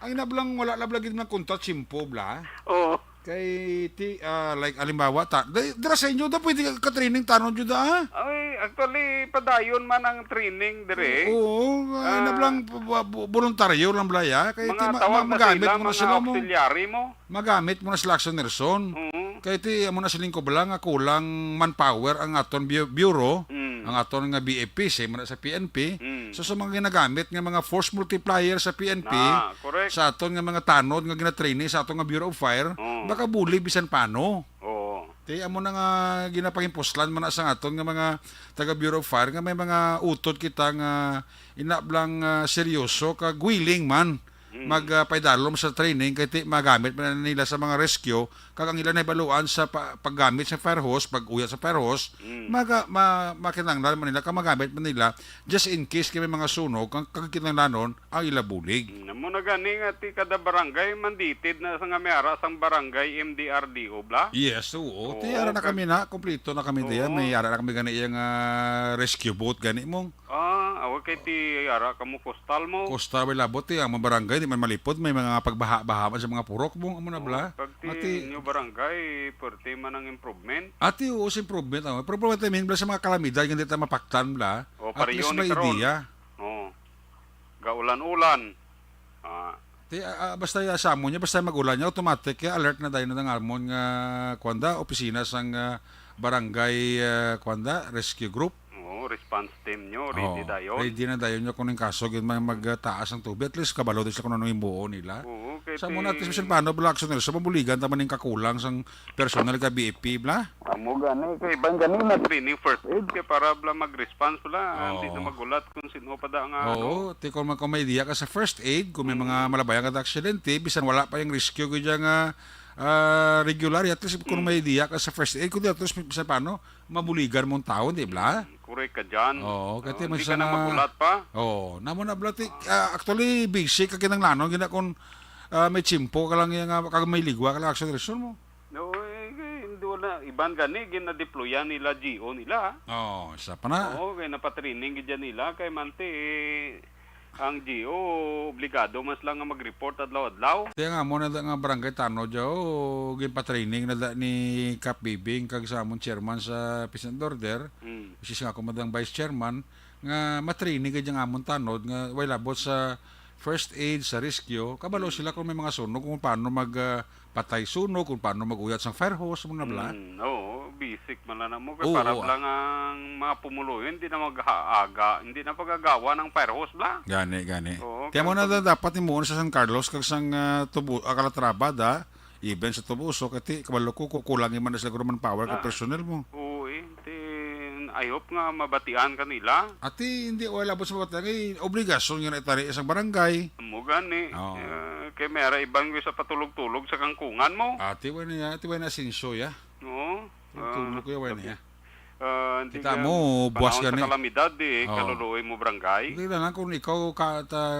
ang inablang wala lablag gid ng kontat simpo bla. Oo. Kay like alimbawa dira sa inyo da pwede ka training tanod jud da. Ay, actually padayon man ang training dire. Oo, inablang voluntaryo lang blaya kay magamit mo na sila mo. Auxiliary mo. Magamit mo na sila action nerson. Kay ti amo na siling ko bala nga kulang manpower ang aton bureau. Ang aton nga BFP sa man sa PNP. So sa mga ginagamit nga mga force multiplier sa PNP, sa aton nga mga tanod nga gina-training sa aton nga Bureau of Fire, baka buli bisan pano. Ti amo na nga ginapangimpuslan man sa aton nga mga taga Bureau of Fire nga may mga utod kita nga inablang seryoso kag willing man magpaidalom sa training kay magamit man nila sa mga rescue kag ang ilan nabaluan sa paggamit sa fire hose pag-uya sa fire hose makinanglan man nila kag magamit man nila just in case kay may mga sunog kag kinanglanon ang ilabulig. Mo na gani nga ti kada barangay manditid na sa nga mayara sang barangay MDRDO bla. Yes, oo. Ti ara na kami na kompleto na kami diyan may ara na kami gani yang rescue boat gani mong. Kay ti ara kamo coastal mo. Coastal may labot ti ang mga barangay di man malipod may mga pagbaha-baha sa mga purok mo amo na bla. Ati new barangay perti man ang improvement. Ati oo sa improvement pero problema bla sa mga kalamidad hindi ta mapaktan bla. At least may idea. Gaulan-ulan. Basta sa amon niya basta magulan niya automatic alert na dayon na amon nga kwanda opisina sang barangay kwanda rescue group. Response team nyo, ready dayon. Ready na dayon nyo kung yung kaso, magtaas ang tubig. At least kabalo din sila kung ano yung buo nila. Sa muna, at least paano, bala action nila, sa mabuligan, taman yung kakulang sang personal ka BFP, bla? Amo gani, kay ibang gani na training first aid, kay para bla mag-response bla, hindi na magulat kung sino pa da nga. Oo, kung may idea ka sa first aid, kung may mga malabayan ka aksidente, bisan wala pa yung rescue ko dyan nga, regular, at least kung may idea ka sa first aid, kung at least sa paano, mabuligan mong tao, di ba? Correct ka dyan. Oo, kasi hindi ka na magulat pa. Oo, namo na bla, actually, basic ka kinanglanon, gina kung may chimpo ka lang yung, kag may ligwa ka lang action result mo. No, hindi wala. Iban gani, gina-deployan nila GO nila. Oo, isa pa na. Oo, kaya napatraining dyan nila, kay Mante, ang GO, obligado mas lang nga mag-report adlaw-adlaw. Kaya nga mo na nga barangay Tano dyan, ginpa-training na ni Cap Bibing kag sa among chairman sa Peace and Order, which is nga kumadang vice chairman, nga matraining ka dyan among tanod, nga way labot sa first aid sa rescue, kabalo sila kung may mga sunog, kung paano magpatay sunog, kung paano mag-uyat sa fire hose, mga bla. Oo, basic man lang mo. Kaya Oo, para oo. lang ang mga pumuluyo, hindi na mag-aaga, hindi na pagagawa ng fire hose bla. Gani. Oo, Kaya mo na dapat ni mo sa San Carlos, kag sang Calatrava, even sa Tubuso, kati kabalo ko, kukulangin man na sila kung manpower ka personnel mo. Oo, I hope nga mabatian kanila. Ati, hindi, wala po sa mga tagay, obligasyon yun itari isang barangay. Mo gani. Oo. Kaya mayroon ibang sa patulog-tulog sa kangkungan mo. Ati, wala na sinso, ya. Oo. Tulog ko yun, ya. Hindi Kita ka mo, buwas panahon gani. sa kalamidad Oo. kaluluoy mo barangay. Hindi lang kung ikaw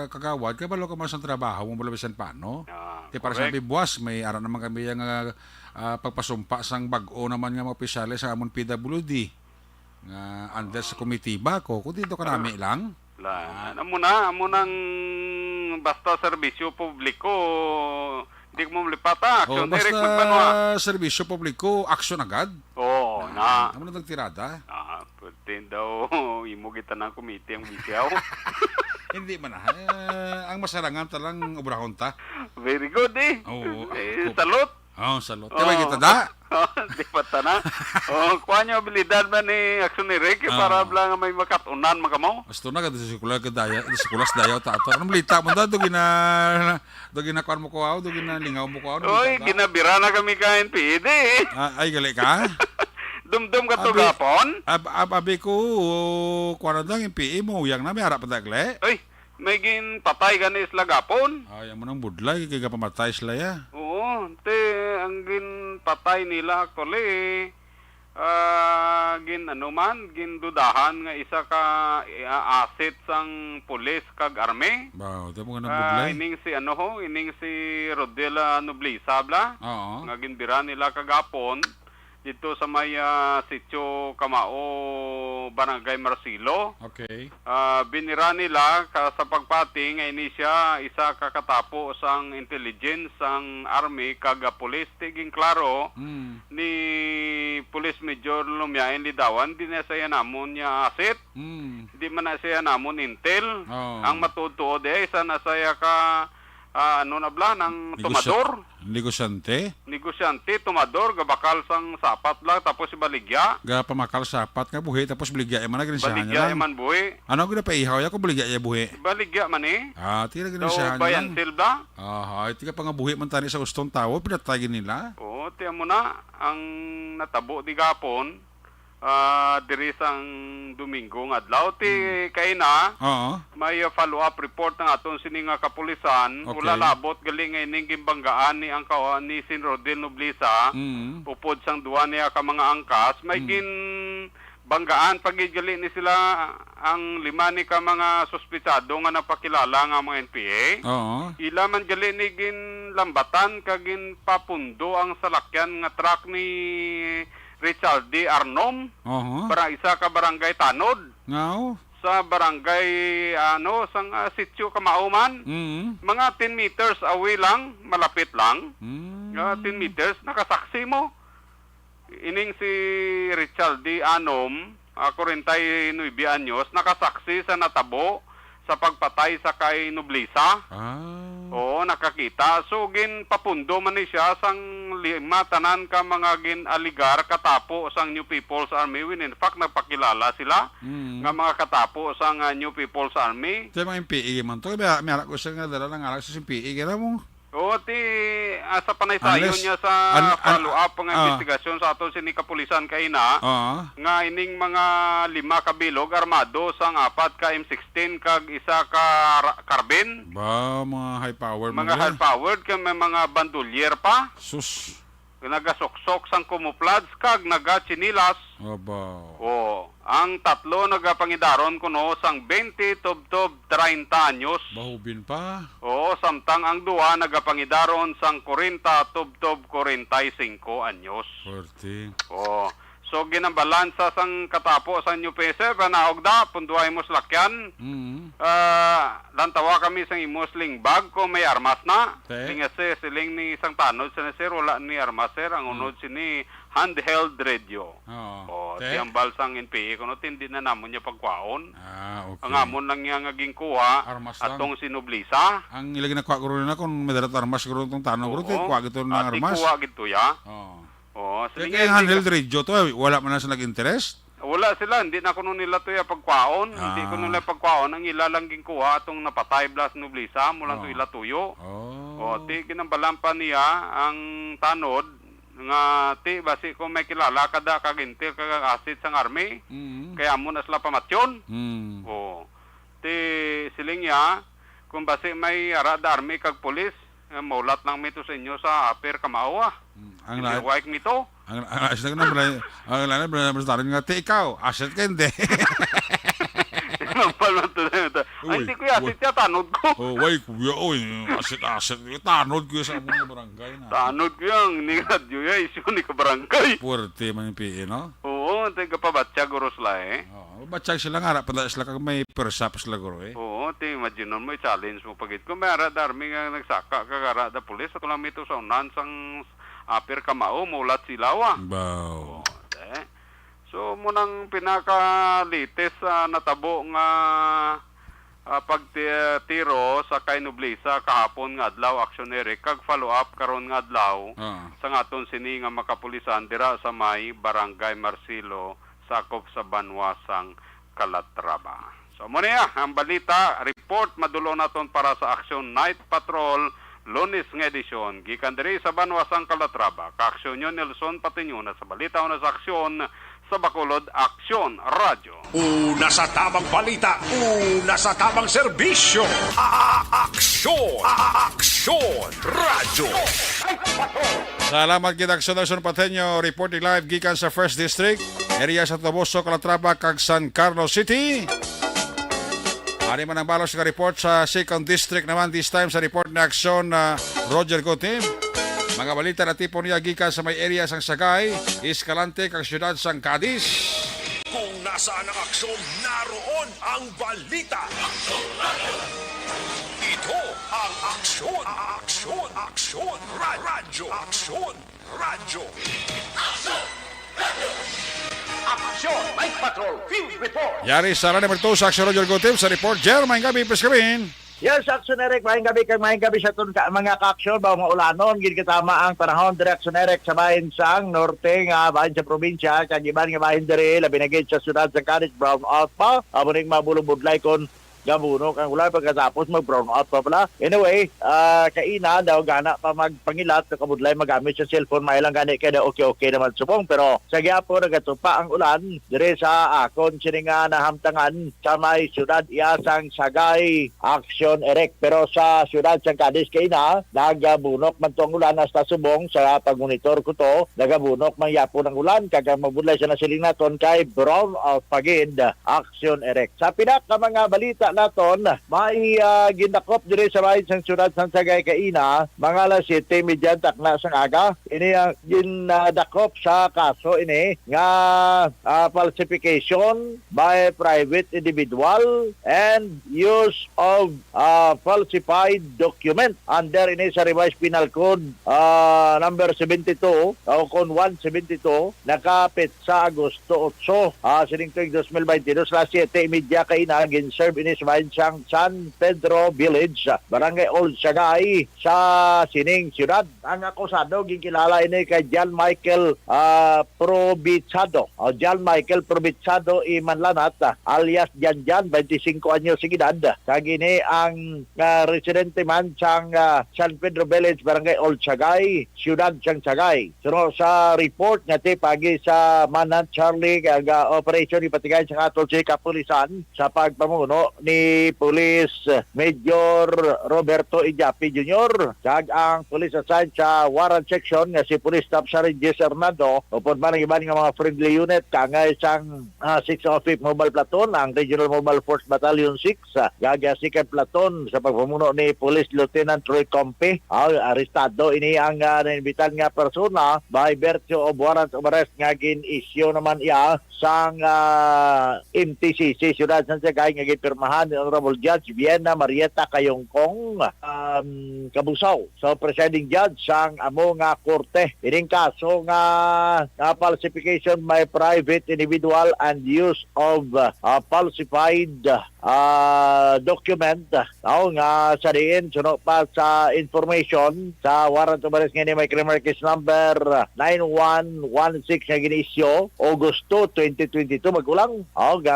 kagawad, kabalo ka man sa trabaho mo, bisan paano. Di para correct. sabi, buwas, may ara naman kami yung pagpasumpa sang bag-o naman nga mga opisyales sa amon PWD. Nga under sa komitiba ko, kung dito ka nami lang. Amo nang basta serbisyo publiko, hindi mo malipata. Aksyon direct magbanwa. Basta serbisyo publiko, aksyon agad. Oo, na. Amo na nagtirada. Putin daw, imo kita ng komite ang bisyaw. Hindi man ang masarangan talang obrahon ta. Very good Oo. Salot. Salot. Kaya kita da. Di pa na. Kuha niyo abilidad ba ni aksyon ni Rick para lang may makatunan makamaw? Gusto na kada sa sikula kadaya, sa sikulas dayaw ta ato. Anong balita mo da do gina kuan mo ko aw, do gina lingaw mo ko aw. Oy, ginabira na kami ka NPD. Ay gali ka. Dumdum ka to gapon. Abi ko kuan na yung PE mo, yang na may harap pa dagle. Oy, may gin patay gani isla gapon. Ay mo nang budlay kay pamatay sila ya. Oo, ang gin patay nila actually gin dudahan nga isa ka asset sang pulis kag army. Ba, di mo nga budlay. Ining si Rodela Noblisa bla. Oo. Nga ginbira nila kagapon dito sa may sitio Kamao, Barangay Marcilo. Okay. Binira nila sa pagpati nga ini siya isa kakatapo sang intelligence sang army kag pulis tiging klaro ni Police Major Lumiain Lidawan di na saya namon niya asset. Di man na saya namon intel. Ang matutuo isa na saya ka ng tumador. Negosyante, tumador, gabakal sang sapat lang, tapos ibaligya. Pamakal sapat nga buhi, tapos baligya man na grinsahan niya Baligya lang. man buhi. Ano ko na paihaw ya ko baligya ya buhi. Baligya man Tira Daw grinsahan niya bayan lang. silda. Iti ka pa nga buhi man tani sa gustong tao, pinatagin nila. Oo, tiyan mo na, ang natabo di gapon, diri sang Domingo nga adlaw ti kay na Oo. may follow-up report ng aton sini nga kapulisan. Okay. Wala labot galing ining gimbanggaan ni ang ni Sin Rodel Noblisa. Upod sang duwa niya ka mga angkas may gin banggaan pagigali ni sila ang 5 ni ka mga suspitsado nga napakilala nga mga NPA. Oo. Ila man gali ni gin lambatan kagin papundo ang salakyan nga truck ni Richard D. Arnom. Para isa ka barangay Tanod. Ngao. Sa barangay sang sitio Kamauman. Mga 10 meters away lang, malapit lang. 10 meters nakasaksi mo. Ining si Richard D. Arnom, 49 anyos, nakasaksi sa natabo sa pagpatay sa kay Noblisa. Oo, nakakita. So, gin papundo man ni siya sang 5 tanan ka mga gin aligar katapo sang New People's Army. When in fact, nagpakilala sila nga mga katapo sang New People's Army. Ito yung mga MPE man to. May harap ko siya nga dala ng alak sa MPE. Kaya mo. Oo, sa panaysayon Unless- niya sa follow-up ng investigasyon sa aton sini kapulisan kaina. Nga ining mga 5 kabilog armado sang 4 ka M16 kag isa ka carbine. Ba, mga high power mo Mga high-powered kay may mga bandolier pa. Sus. Nagasuksok sang kumuplads kag naga-chinilas. Aba. Ang 3 nagapangidaron kuno sang 20 tubtob 30 anyos. Bahubin pa. Samtang ang 2 nagapangidaron sang 40 tubtob 45 anyos. Forte. So ginambalansa sang katapo sa New PC panaogda punduay mo lakyan. Lantawa kami sang imosling bag ko may armas na. Lingase siling ni isang tanod sa sir wala ni armas sir ang unod sini handheld radio. Oo. Ti ang balsang NPA kuno hindi na namon niya pagkwaon. Okay. Ang amon lang niya ngaging kuha Armas lang. atong sinublisa. Ang ilagay na kwa guro na kung may darat armas guro tong tanong guro ti kwa gito ng Ati armas. kuha gito ya. Oo. Oo, Kaya sige. kaya handheld radio to, wala man na sa nag-interest. Wala sila, hindi na kuno nila to ya pagkwaon. Hindi Ah. kuno nila pagkwaon ang ilalang ginkuha atong napatay blas nublisa mulan to ila tuyo. Oh. O ti ginambalampa niya ang tanod nga ti basi ko may kilala kada kagintil kag asid sang army. Kaya mo na sila pamatyon. O ti siling niya kung basi may arada army kag pulis maulat lang mito sa inyo sa aper kamaawa. Ang Hindi lahat. waik mito. Ang asset na bala nga ti ikaw, asset ka hindi. Ay, hindi ko yasit ya, tanod ko. Oh, why kuya, oy, asset, tanod ko sa mga barangay na. Tanod ko yung ni radyo ya, isyo ni kabarangay. Puwerte man yung PE, no? Oo, tayo kapabatya guro sila Oo, batsag sila nga, pala sila kag may persap sila guro eh. Oo, imagine mo, challenge mo pagit ko. May arada army nga nagsaka, kag-arada pulis, at lang ito sa unan sang aper kamao, mulat silaw Wow. So, munang pinakalites natabo nga pagtiro sa Kainublisa kahapon nga adlaw aksiyonere kag follow up karon nga adlaw sa ngaton sini nga makapulisan dira sa may Barangay Marcelo sakop sa Banwasang Calatrava. So mo niya ang balita report madulo naton para sa Action Night Patrol Lunes nga edisyon gikan diri sa Banwasang Calatrava. Kaaksyon nyo Nelson Patiño na sa balita o na sa aksyon sa Bacolod Aksyon Radio. Una sa tamang balita, una sa tamang serbisyo. Aksyon! Aksyon! Radyo! Salamat kita Aksyon Nelson Pateño, reporting live gikan sa First District, area sa Toboso, Calatrava, kag San Carlos City. Ari man ang balos nga report sa Second District naman this time sa report na Aksyon Roger Gotim. Mga balita na tipo niya gikan sa may area sang Sagay, Escalante, kag siyudad sang Cadiz. Kung nasaan ang aksyon, naroon ang balita. Ito ang aksyon, aksyon, aksyon, radyo, aksyon, radyo. Aksyon, Night Patrol, Field Report. Yari sa number 2 sa Aksyon Roger Gotim sa report. Jermaine Gabi, please come in. Yes, Action Eric, maayong gabi sa itong mga ka-aksyon, bawang maulanon, ginagkatama ang panahon, Action Eric, sa bahin sang norte, nga bahin sa probinsya, kagiban nga bahin diri, labi na sa syudad sa Cadiz, brown out pa, amuning mabulong-budlay kon gabuno kang ulay pagkatapos mag-brown out pa pala. Anyway, kaina daw gana pa magpangilat sa kabudlay magamit sa cellphone, may lang gani kaya okay naman subong, pero sa giapo nagatupa ang ulan dire sa akon sininga nahamtangan sa may syudad Iasang Sagay Action Erek, pero sa syudad sa Cadiz kaina nagabunok man tong ulan hasta subong. Sa pagmonitor ko to nagabunok man yapo ng ulan kag mabudlay sa nasiling naton kay brown out pagid Action Erek. Sa pinaka mga balita naton, may ginakop dire sa bahin sang syudad sang Sagay kaina mga alas 7:30 takna sang aga. Ini ang ginadakop sa kaso ini nga falsification by private individual and use of falsified document under ini sa revised penal code number 72 o kon 172 nakapit sa Agosto 8 sining tuig 2022 alas 7:30 kaina gin-serve ini sa bahin sang San Pedro Village, Barangay Old Sagay sa sining syudad. Ang akusado ginkilala ini kay John Michael Probichado. John Michael Probichado Imanlanat alias Janjan, 25 anyos sa edad. Kagini ang residente man sang San Pedro Village, Barangay Old Sagay, syudad sang Sagay. So sa report nga pagi sa Manant Charlie kag operation ipatigay sa atol si kapulisan sa pagpamuno ni Police Major Roberto Ijapi Jr. kag ang police assigned sa warrant section nga si Police Staff Sergeant Jess Hernando upod man ang iban nga mga friendly unit kangay sang 605 Mobile Platoon, ang Regional Mobile Force Battalion 6 kag 2nd Platoon sa pagpamuno ni Police Lieutenant Troy Compe. Arestado ini ang nainbitan nga persona by virtue of warrant of arrest nga gin-issue naman iya sang MTCC Syudad San Sagay nga gipirmahan ni Honorable Judge Vienna Marieta Kayongkong Kabusaw. So presiding judge sang amo nga korte. Ining kaso nga falsification by private individual and use of falsified document. Nga sa diin suno pa sa information sa warrant of arrest nga ni may criminal case number 9116 nga ginisyo Agosto 2022 magulang.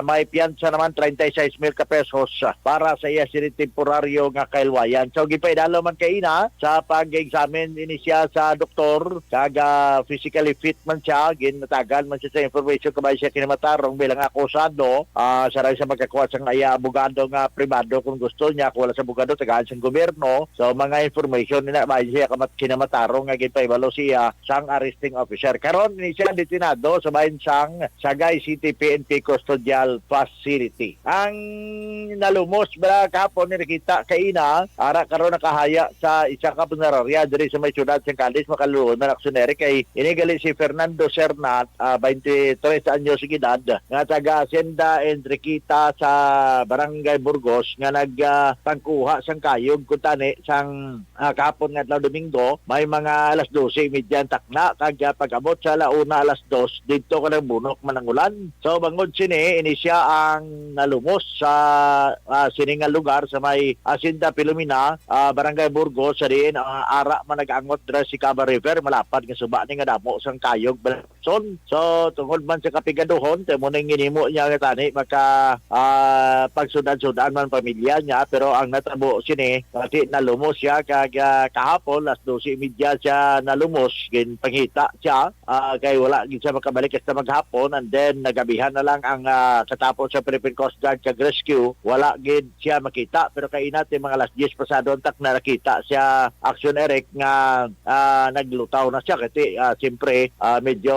May piyansa naman 36,000 ka pesos para sa iya sini temporaryo nga kailwayan. So gipaidalo man kay ina sa pag-examine ini siya sa doktor kaga physically fit man siya, ginatagan man siya sa information kabay siya kinamatarong bilang akusado. Saray sa magkakuha sa iya abogado nga privado kung gusto niya, kung wala sa abogado tagaan sa gobyerno. So mga information nila bay siya kinamatarong nga ginpaibalo siya sang arresting officer. Karon ini siya detinado sa bahin sang Sagay City PNP Custodial Facility. Ang nalumos ba kapon ni nakita kay ina ara karon nakahaya sa isa ka punerarya diri sa may syudad sa Cadiz makaluluon na aksiyonere kay inigali si Fernando Cernat 23 anyos edad nga taga Hacienda Enriqueta sa Barangay Burgos nga nagpangkuha sang kayog kuntani sang kapon nga adlaw Domingo may mga alas 12:30 takna kag pag-abot sa launa alas 2 didto ka ng bunok manangulan. So bangod sini ini siya ang nalumos sa siningal lugar sa may Hacienda Pilomina, Barangay Burgos sa diin ara man nag-angot dra si Caba River malapad nga suba ni nga damo sang kayog Balson. So tungod man sa kapigaduhon temo ning ginimo niya nga tani maka pagsudan-sudan man pamilya niya pero ang natabo sini pati nalumos siya kag kahapon alas 12:30 siya nalumos gin pangita siya kay wala gid siya makabalik sa maghapon and then nagabihan na lang ang katapos sa Philippine Coast Guard kag rescue wala gid siya makita pero kay natin mga alas 10 pasado tak na nakita siya action Eric nga naglutaw na siya kasi siyempre medyo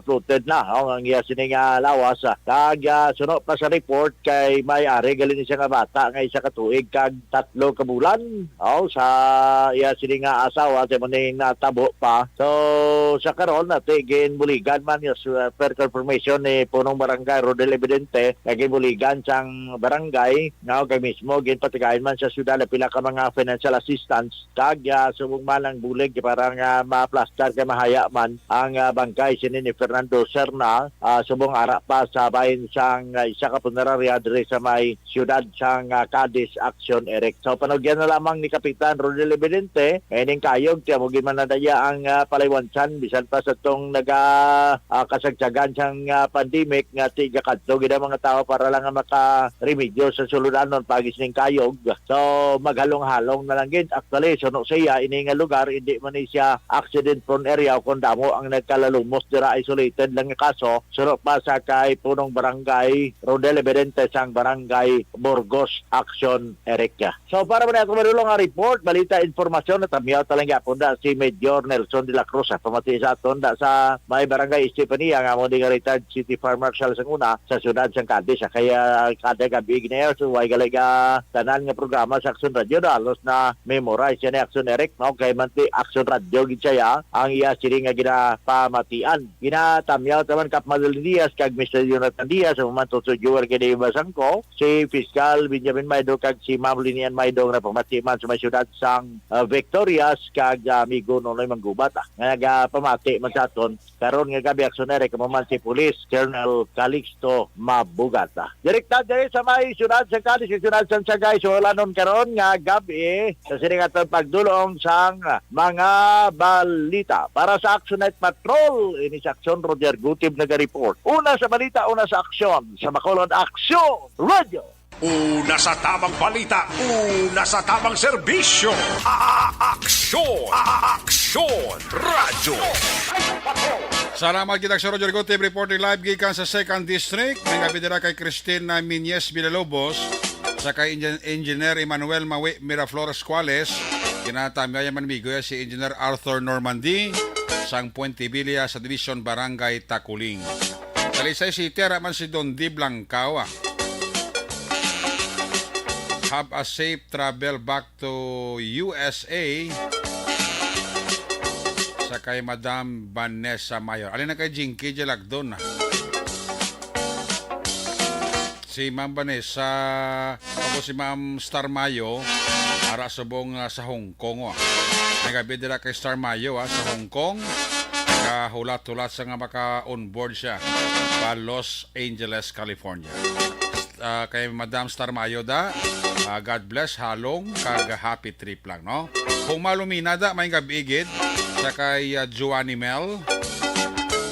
floated na ang iya sining lawas kag suno pa sa report kay may-ari gali ni siya nga bata nga isa ka tuig kag 3 ka bulan sa iya sining asawa sa maning natabo pa. So sa karon natigin buligan man yung per confirmation ni punong barangay Rodel Evidente naging buligan sang barangay nga kag mismo ginpatigayon man sa syudad na pila ka mga financial assistance kag subong man ang bulig para nga ma-plaster kay mahaya man ang bangkay sini ni Fernando Serna subong ara pa sa bahin sang isa ka punerarya diri sa may syudad sang Cadiz Action Eric. So panugyan na lamang ni Kapitan Rodel Evidente ining kayog tiya mo man nadaya ang palaywansan bisan pa sa tong kasagsagan siyang pandemic nga tiga kadto gid mga tao para lang maka-remedyo sa suludanon pagis ning kayog. So maghalong-halong na lang gid actually suno siya ini nga lugar hindi man siya accident prone area kun damo ang nagkalalumos dira isolated lang nga kaso suno pa sa kay punong barangay Rodel Evidente sang barangay Burgos Action Eric. So para man ato marulong nga report balita informasyon na tamiyaw talaga punda si Major Nelson de la Cruz pamati sa aton sa may barangay Estefania nga mo nga retired city fire marshal sang una sa syudad sang Cadiz kaya kada gabi ginayo so way galaga tanan nga programa sa Action Radio dalos na memorize siya ni Action Eric no kay manti Action Radio gid siya ang iya siri nga ginapamatian ginatamyaw taman Kap Madalyn Diaz kag Mr. Jonathan Diaz sa mamanto sa Juwer kay Basangko si Fiscal Benjamin Maido kag si Ma'am Linian Maido nga pamati man sa may syudad sang Victorias kag amigo Nonoy Manggubat nga pamati man sa aton karon nga gabi aksiyonere kamaman si Police Colonel Calixto Mabugata. Direkta diri sa may syudad sa Cadiz, syudad sa Sagay, so lanon karon nga gabi sa siningatang pagdulong sang mga balita. Para sa Action Night Patrol, ini sa Action Roger Gutib nag-report. Una sa balita, una sa aksyon. Sa Bacolod Action Radio. Una sa tamang balita, una sa tamang serbisyo. Aksyon! Aksyon! Radyo! Salamat kita sa Roger Gutib reporting live gikan sa 2nd District. May gabidira kay Cristina Minyes Villalobos sa kay Engineer Emmanuel Mawi Miraflores Cuales. Kinatamaya man migo si Engineer Arthur Normandy sang Puente Villa sa Division Barangay Takuling. Talisay si Tera man si Don D. Blancawa. Have a safe travel back to USA sa kay Madam Vanessa Mayor. Alin na kay Jinky Jalagdon na. si Ma'am Vanessa, ako si Ma'am Star Mayo, ara subong sa Hong Kong. Nagabi dira kay Star Mayo sa Hong Kong. Hulat-hulat sa nga maka-on-board siya pa Los Angeles, California. Kay Madam Star Mayo da, God bless, halong, kag happy trip lang, no? Kung malumina da, may gabigid sa kay Joanny Mel.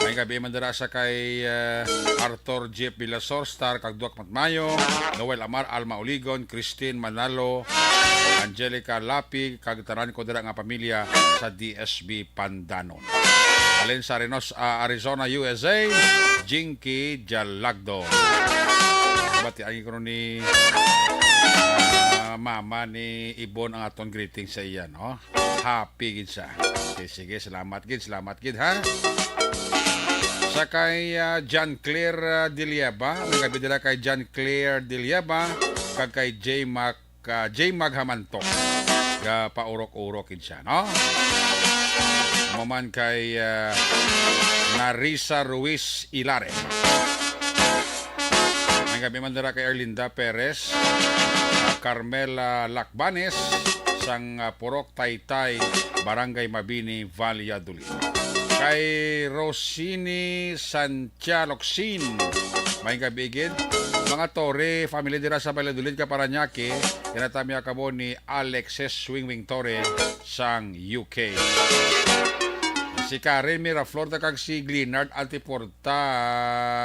May gabi mandara sa kay Arthur Jeff Villasor, Star Kagduak Matmayo, Noel Amar, Alma Oligon, Christine Manalo, Angelica Lapi, kagtaran ko dira nga pamilya sa DSB Pandanon. Alin sa Renos, Arizona, USA, Jinky Jalagdo. Bati ang ko ni mama ni Ibon ang aton greeting sa iya, no? Happy gid siya. Sige, salamat gid ha. Sa kay John Claire Dilieba, magabi dila kay John Claire Dilieba, kag kay J Mag Hamantok. Ga paurok-urok gid siya, no? Maman kay Narisa Ruiz Ilare. Gabi man dira kay Erlinda Perez, Carmela Lacbanes, sang Purok Taytay, Barangay Mabini, Valladolid. Kay Rosini Santialocsin, may gabigid, mga Torre, family dira sa Valladolid, Paranaque, kinatami akabo ni Alexis Swingwing Torre, sang UK. Si Karen Miraflor, kag si Glenard Altiporta,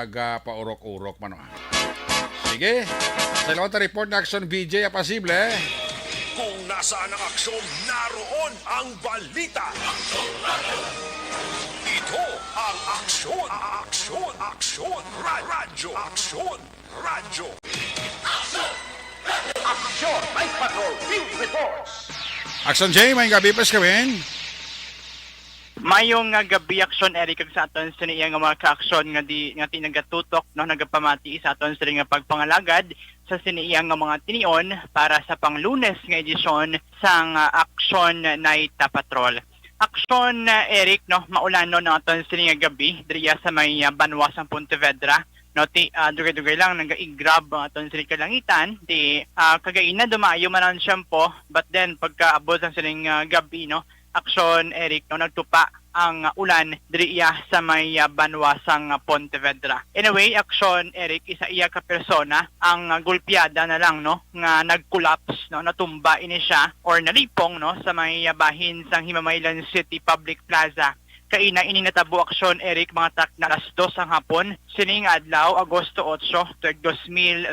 ga paurok-urok man. Sige, sa ilawang report na Action VJ, apasible. Kung nasaan ang aksyon, naroon ang balita. Ito ang aksyon, radyo. Aksyon, Night Patrol, Field Reports. Action J, may gabi pas kawin. Mayong gabi aksyon Eric kag sa aton sa niya nga mga ka-aksyon nga ti nagatutok no nagapamati sa aton sa nga pagpangalagad sa siniya nga mga tinion para sa panglunes nga edisyon sang Action Night Patrol. Aksyon Eric no maulano na aton sa nga gabi diriya sa may Banwa sa Pontevedra no ti dugay-dugay lang nagaigrab ang aton sa kalangitan di kagaina dumayo man ang syempo but then pagkaabot ang sining gabi no Aksyon Eric no nagtupa ang ulan diriya sa may Banwa sang Pontevedra. Anyway, Aksyon Eric isa iya ka persona ang gulpiada na lang no nga nag-collapse no natumba ini siya or nalipong no sa may bahin sang Himamaylan City Public Plaza. Kaina ini natabo Aksyon Eric mga tak na alas 2 ang hapon sining adlaw Agosto 8, 2022.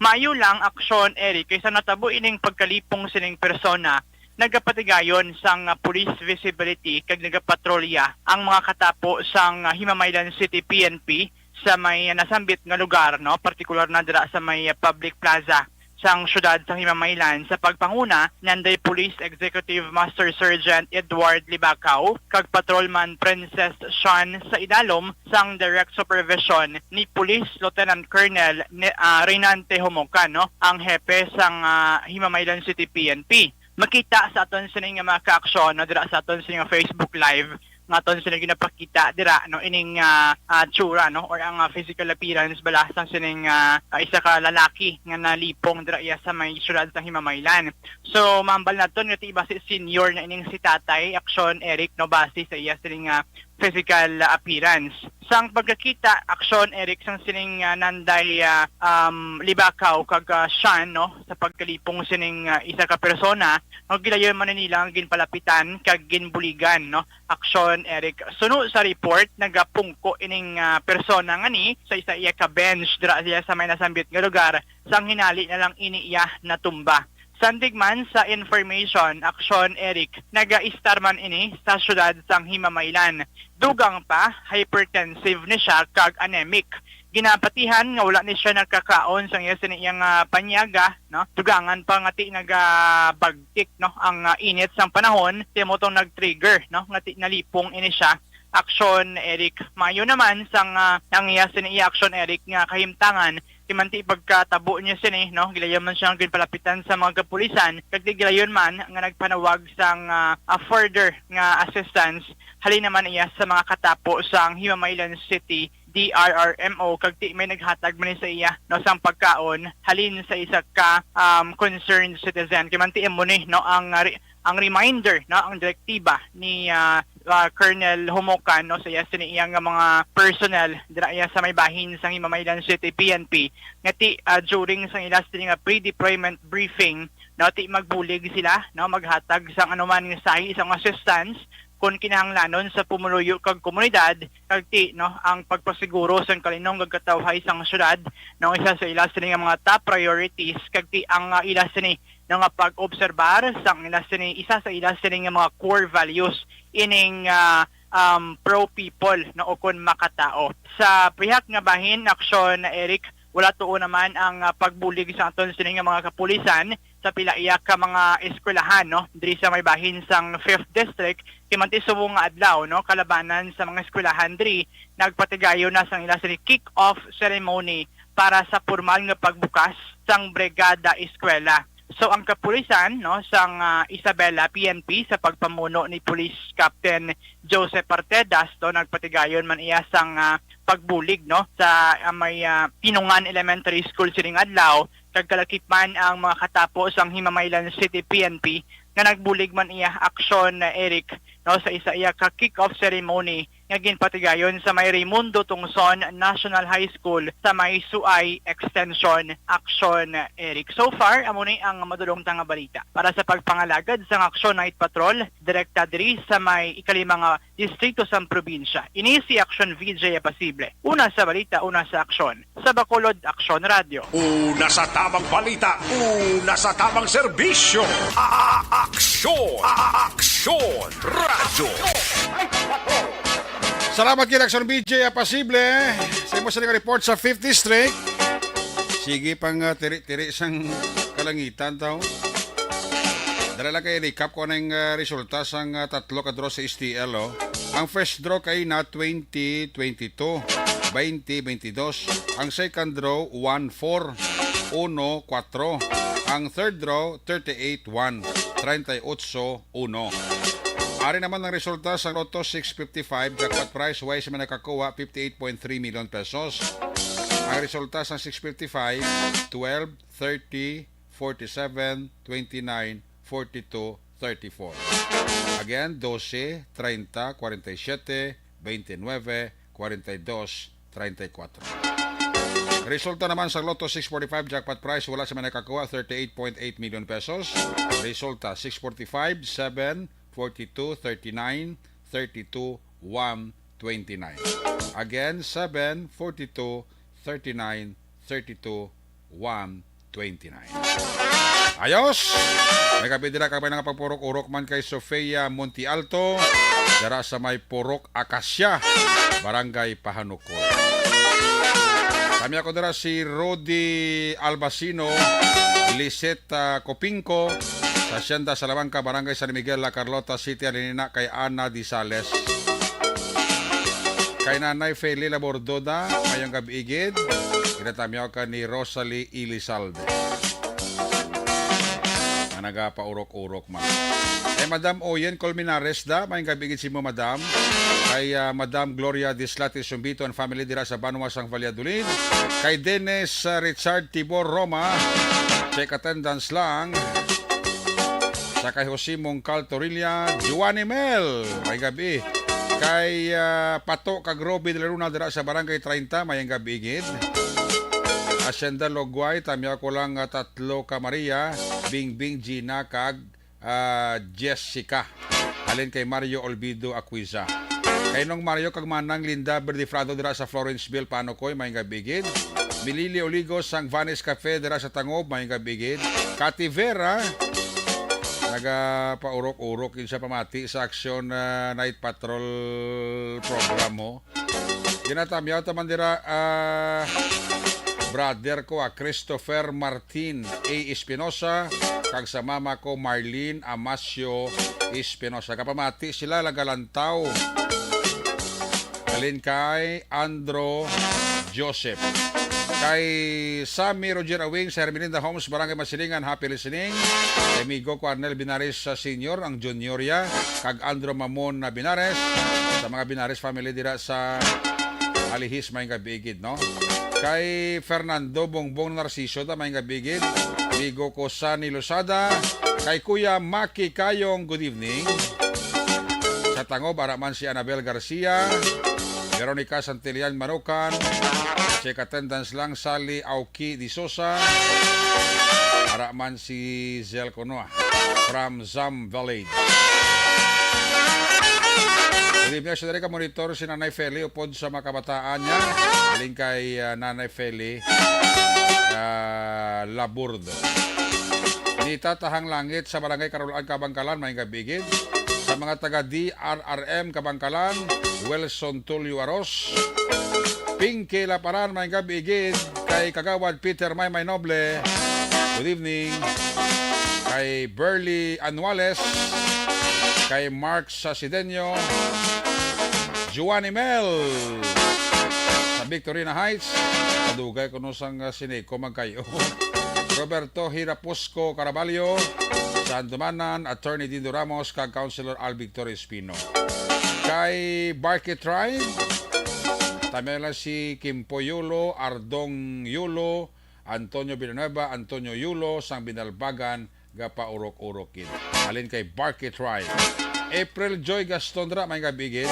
Mayo lang Aksyon Eric kaysa natabo ining pagkalipong sining persona nagapatigayon sang police visibility kag nagapatrolya ang mga katapo sang Himamaylan City PNP sa may nasambit nga lugar no partikular na dira sa may public plaza sang syudad sang Himamaylan sa pagpanguna nanday Police Executive Master Sergeant Edward Libacaw kag Patrolman Princess Sean sa idalom sang direct supervision ni Police Lieutenant Colonel Reynante Homoca no ang hepe sang Himamaylan City PNP. Makita sa aton sa nga mga ka-aksyon no, dira sa aton sa nga Facebook Live nga aton sa ginapakita dira no ining tsura no or ang physical appearance balasang sining isa ka lalaki nga nalipong dira iya sa may syudad sa Himamaylan. So mambal naton nga tiba si senior na ining si Tatay Aksyon Eric no base sa iya sining physical appearance. Sang pagkakita Aksyon Eric sang sining nanday Libacaw kag Sean no sa pagkalipong sining isa ka persona no gilayon man nila ang ginpalapitan kag ginbuligan no Aksyon Eric. Suno sa report nagapungko ining persona nga ni sa isa iya ka bench dira sa may nasambit nga lugar sang hinali na lang ini iya natumba. Sandigman sa information, Aksyon Eric, naga-istar man ini sa syudad sang Himamaylan. Dugang pa, hypertensive ni siya kag anemic. Ginapatihan nga wala ni siya nagkakaon sang iya siniyang panyaga, no? Dugangan pa nga ti nagabagtik no ang init sang panahon, timotong nag-trigger no nga ti nalipong ini siya. Aksyon Eric, mayo naman sang ang iya siniya Aksyon Eric nga kahimtangan timanti pagkatabo niya sini no gilayon man siyang ginpalapitan sa mga kapulisan kag gilayon man nga nagpanawag sang further nga assistance halin naman iya sa mga katapo sang Himamaylan City DRRMO kag di may naghatag man ni sa iya no sang pagkaon halin sa isa ka concerned citizen kay mantiin mo ni no ang reminder no ang direktiba ni Colonel Homokan no sa iya siniyang mga personnel dira iya sa may bahin sang Himamaylan City PNP ngati during sang ila nga pre-deployment briefing no ti magbulig sila no maghatag sang anuman nga sahi isang assistance kung kinahanglanon sa pumuluyo kag komunidad kag ti no ang pagpasiguro sa kalinong gagkatawhay sang syudad no isa sa ila sini nga mga top priorities kag ti ang ila sini nga pag-obserbar sang ila sini isa sa ila sini nga mga core values ining pro people no o kun makatao sa pihak nga bahin aksyon na Eric wala tuon naman ang pagbulig sa aton sini nga mga kapulisan sa pila iya ka mga eskwelahan no diri sa may bahin sang 5th district kimanti subong nga adlaw no kalabanan sa mga eskwelahan diri nagpatigayo na sang ila sini kick-off ceremony para sa formal nga pagbukas sang brigada eskwela. So ang kapulisan no sang Isabela PNP sa pagpamuno ni Police Captain Joseph Artedas to nagpatigayon man iya sang pagbulig no sa may Pinungan Elementary School sining adlaw kag kalakip man ang mga katapos ang Himamaylan City PNP nga nagbulig man iya aksyon na Eric no sa isa iya ka kick-off ceremony nga ginpatigayon sa may Raimundo Tungson National High School sa may Suay Extension aksyon Eric. So far amo ni ang madulong tanga balita para sa pagpangalagad sa aksyon Night Patrol direkta diri sa may ikalimang distrito sa probinsya. Ini si Aksyon VJ Apasible. Una sa balita, una sa aksyon. Sa Bacolod Aksyon Radio. Una sa tamang balita, una sa tamang serbisyo. Aksyon! Aksyon! Radyo! Salamat kay Aksyon BJ Apasible. Sa imo sa report sa 5th District. Sige pang tiri-tiri sang kalangitan tao. Dala kay recap ko ng resulta sang tatlo ka draw sa STL. Oh. Ang first draw kay na 20-22, 20-22. Ang second draw 1-4, 1-4. Ang third draw 38-1, 38-1. Ari naman ang resulta sa Lotto 655, jackpot price wise man nakakuha 58.3 million pesos. Ang resulta sa 655, 12, 30, 47, 29, 42, 34. Again, 12, 30, 47, 29, 42, 34. Resulta naman sa Lotto 645 jackpot price wala sa manakakuha 38.8 million pesos. Resulta 645, 7, 42, 39, 32, 1, 29. Again, 7, 42, 39, 32, 1, 29. Ayos! Nagkapidira ka pa nga pagpurok-urok man kay Sofia Monte Alto, dara sa may Purok Akasya, Barangay Pahanukol. Kami ako dara si Rodi Albacino, Lisette Copinco, sa Hacienda Salamanca, Barangay San Miguel, La Carlota City, alinina kay Ana Disales. Kay Nanay Feli Labordoda, ngayong gabi-igid, kinatamyaw ka ni Rosalie Ilizalde. Nagapaurok-urok man. Kay Madam Oyen Colmenares da, may gabigit si mo Madam. Kay Madam Gloria Dislati Sumbito and family dira sa Banuasang Valladolid. Kay Dennis Richard Tibor Roma, check attendance lang. Sa kay Jose Mongcal Torilla, Juani Mel, may gabi. Kay Pato Kagrobi de la Luna dira sa Barangay 30, may gabigit. Hacienda Logway, tamya ko lang tatlo ka Maria, Bingbing Gina kag Jessica. Alin kay Mario Olvido Aquiza. Kay nung Mario kag Manang Linda Berdifrado dira sa Florenceville, Panokoy, may gabigid. Milili Oligos sang Vanes Cafe dira sa Tangob, may gabigid. Kati Vera, nagapaurok-urok yun sa pamati sa Aksyon Night Patrol program mo. Ginatamyaw taman dira brother ko Christopher Martin A. Espinosa kag sa mama ko Marlene Amasio Espinosa. Kapamati sila lagalantaw. Alin kay Andro Joseph. Kay Sammy Roger Awing sa Hermelinda Homes, Barangay Masilingan, happy listening. Kay Migo ko Arnel Binares sa senior, ang juniorya. Kag Andro Mamon na Binares. Sa mga Binares family dira sa alihis may gabigid, no? Kay Fernando Bongbong Narciso ta may gabigid. Vigo Cosani Losada. Kay Kuya Maki Kayong, good evening. Sa Tangob, araman si Anabel Garcia. Veronica Santilian Manukan. Check attendance lang Sally Auki Di Sosa. Araman si Zel Conoa from Zam Valley. Good evening, sa ka monitor si Nanay Feli upod sa mga kabataan niya. Aling kay Nanay Feli Laburde. Nita Tahang Langit sa Barangay Karulaan, Kabangkalan, may gabigid. Sa mga taga DRRM Kabangkalan, Wilson Tulio Aros. Pinky Laparan, may gabigid. Kay Kagawad Peter May Noble. Good evening. Kay Burley Anuales. Kay Mark Sasideño. Juani Mel sa Victorina Heights. Kadugay ko nung sang siniko magkayo. Roberto Hirapusco Caraballo, Sandumanan, Attorney Dindo Ramos, kag Councilor Al Victor Espino. Kay Barky Tribe, tamela si Kimpo Yulo, Ardong Yulo, Antonio Villanueva, Antonio Yulo, sang Binalbagan, gapa urok-urokin. Alin kay Barky Tribe. April Joy Gastondra, may gabigid.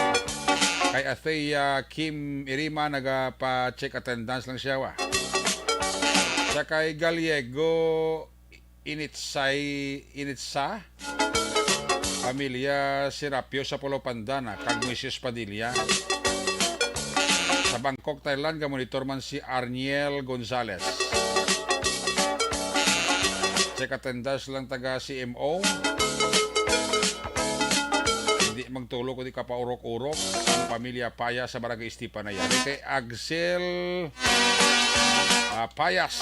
Kay Athea Kim Irima, nagapa-check attendance lang siya, wa. Sa kay Gallego Initsa, pamilya Serapio sa Pulo Pandana, kag Mrs. Padilla. Sa Bangkok, Thailand, gamonitor man si Arniel Gonzalez. Check attendance lang taga CMO. Hindi magtulo kundi kapaurok-urok ang pamilya Paya sa Barangay Istipanaya. Kay Axel Payas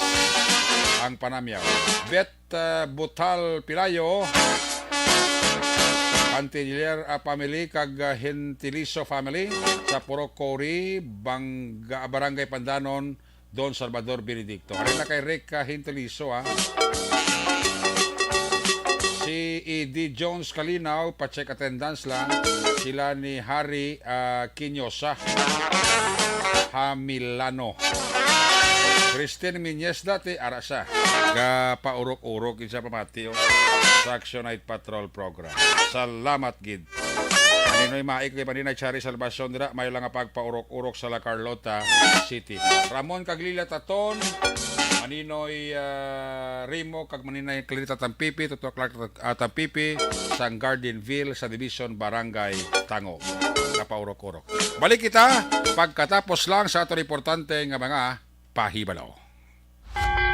ang Panamyaw. Bet Butal Pilayo, Antilier family kag Hentiliso family sa Porocori, Barangay Pandanon, Don Salvador Benedicto. Ari na kay Rick Hentiliso, si E.D. Jones Kalinaw, pa-check attendance lang. Sila ni Harry Quinosa Hamilano. Christine Minyes dati, arasa. Paurok-urok, isa pamati sa Action Night Patrol Program. Salamat, Gid. Maninoy maik kay Paninay Chari Salvacion dira, may lang pagpaurok-urok sa La Carlota City. Ramon Caglila Taton, Maninoy Rimo, kag Maninay Clarita Tampipi, Tuto Clark Tampipi, sa Gardenville, sa Division Barangay Tango. Kapaurok-urok. Balik kita, pagkatapos lang sa ato importante nga mga pahibalaw.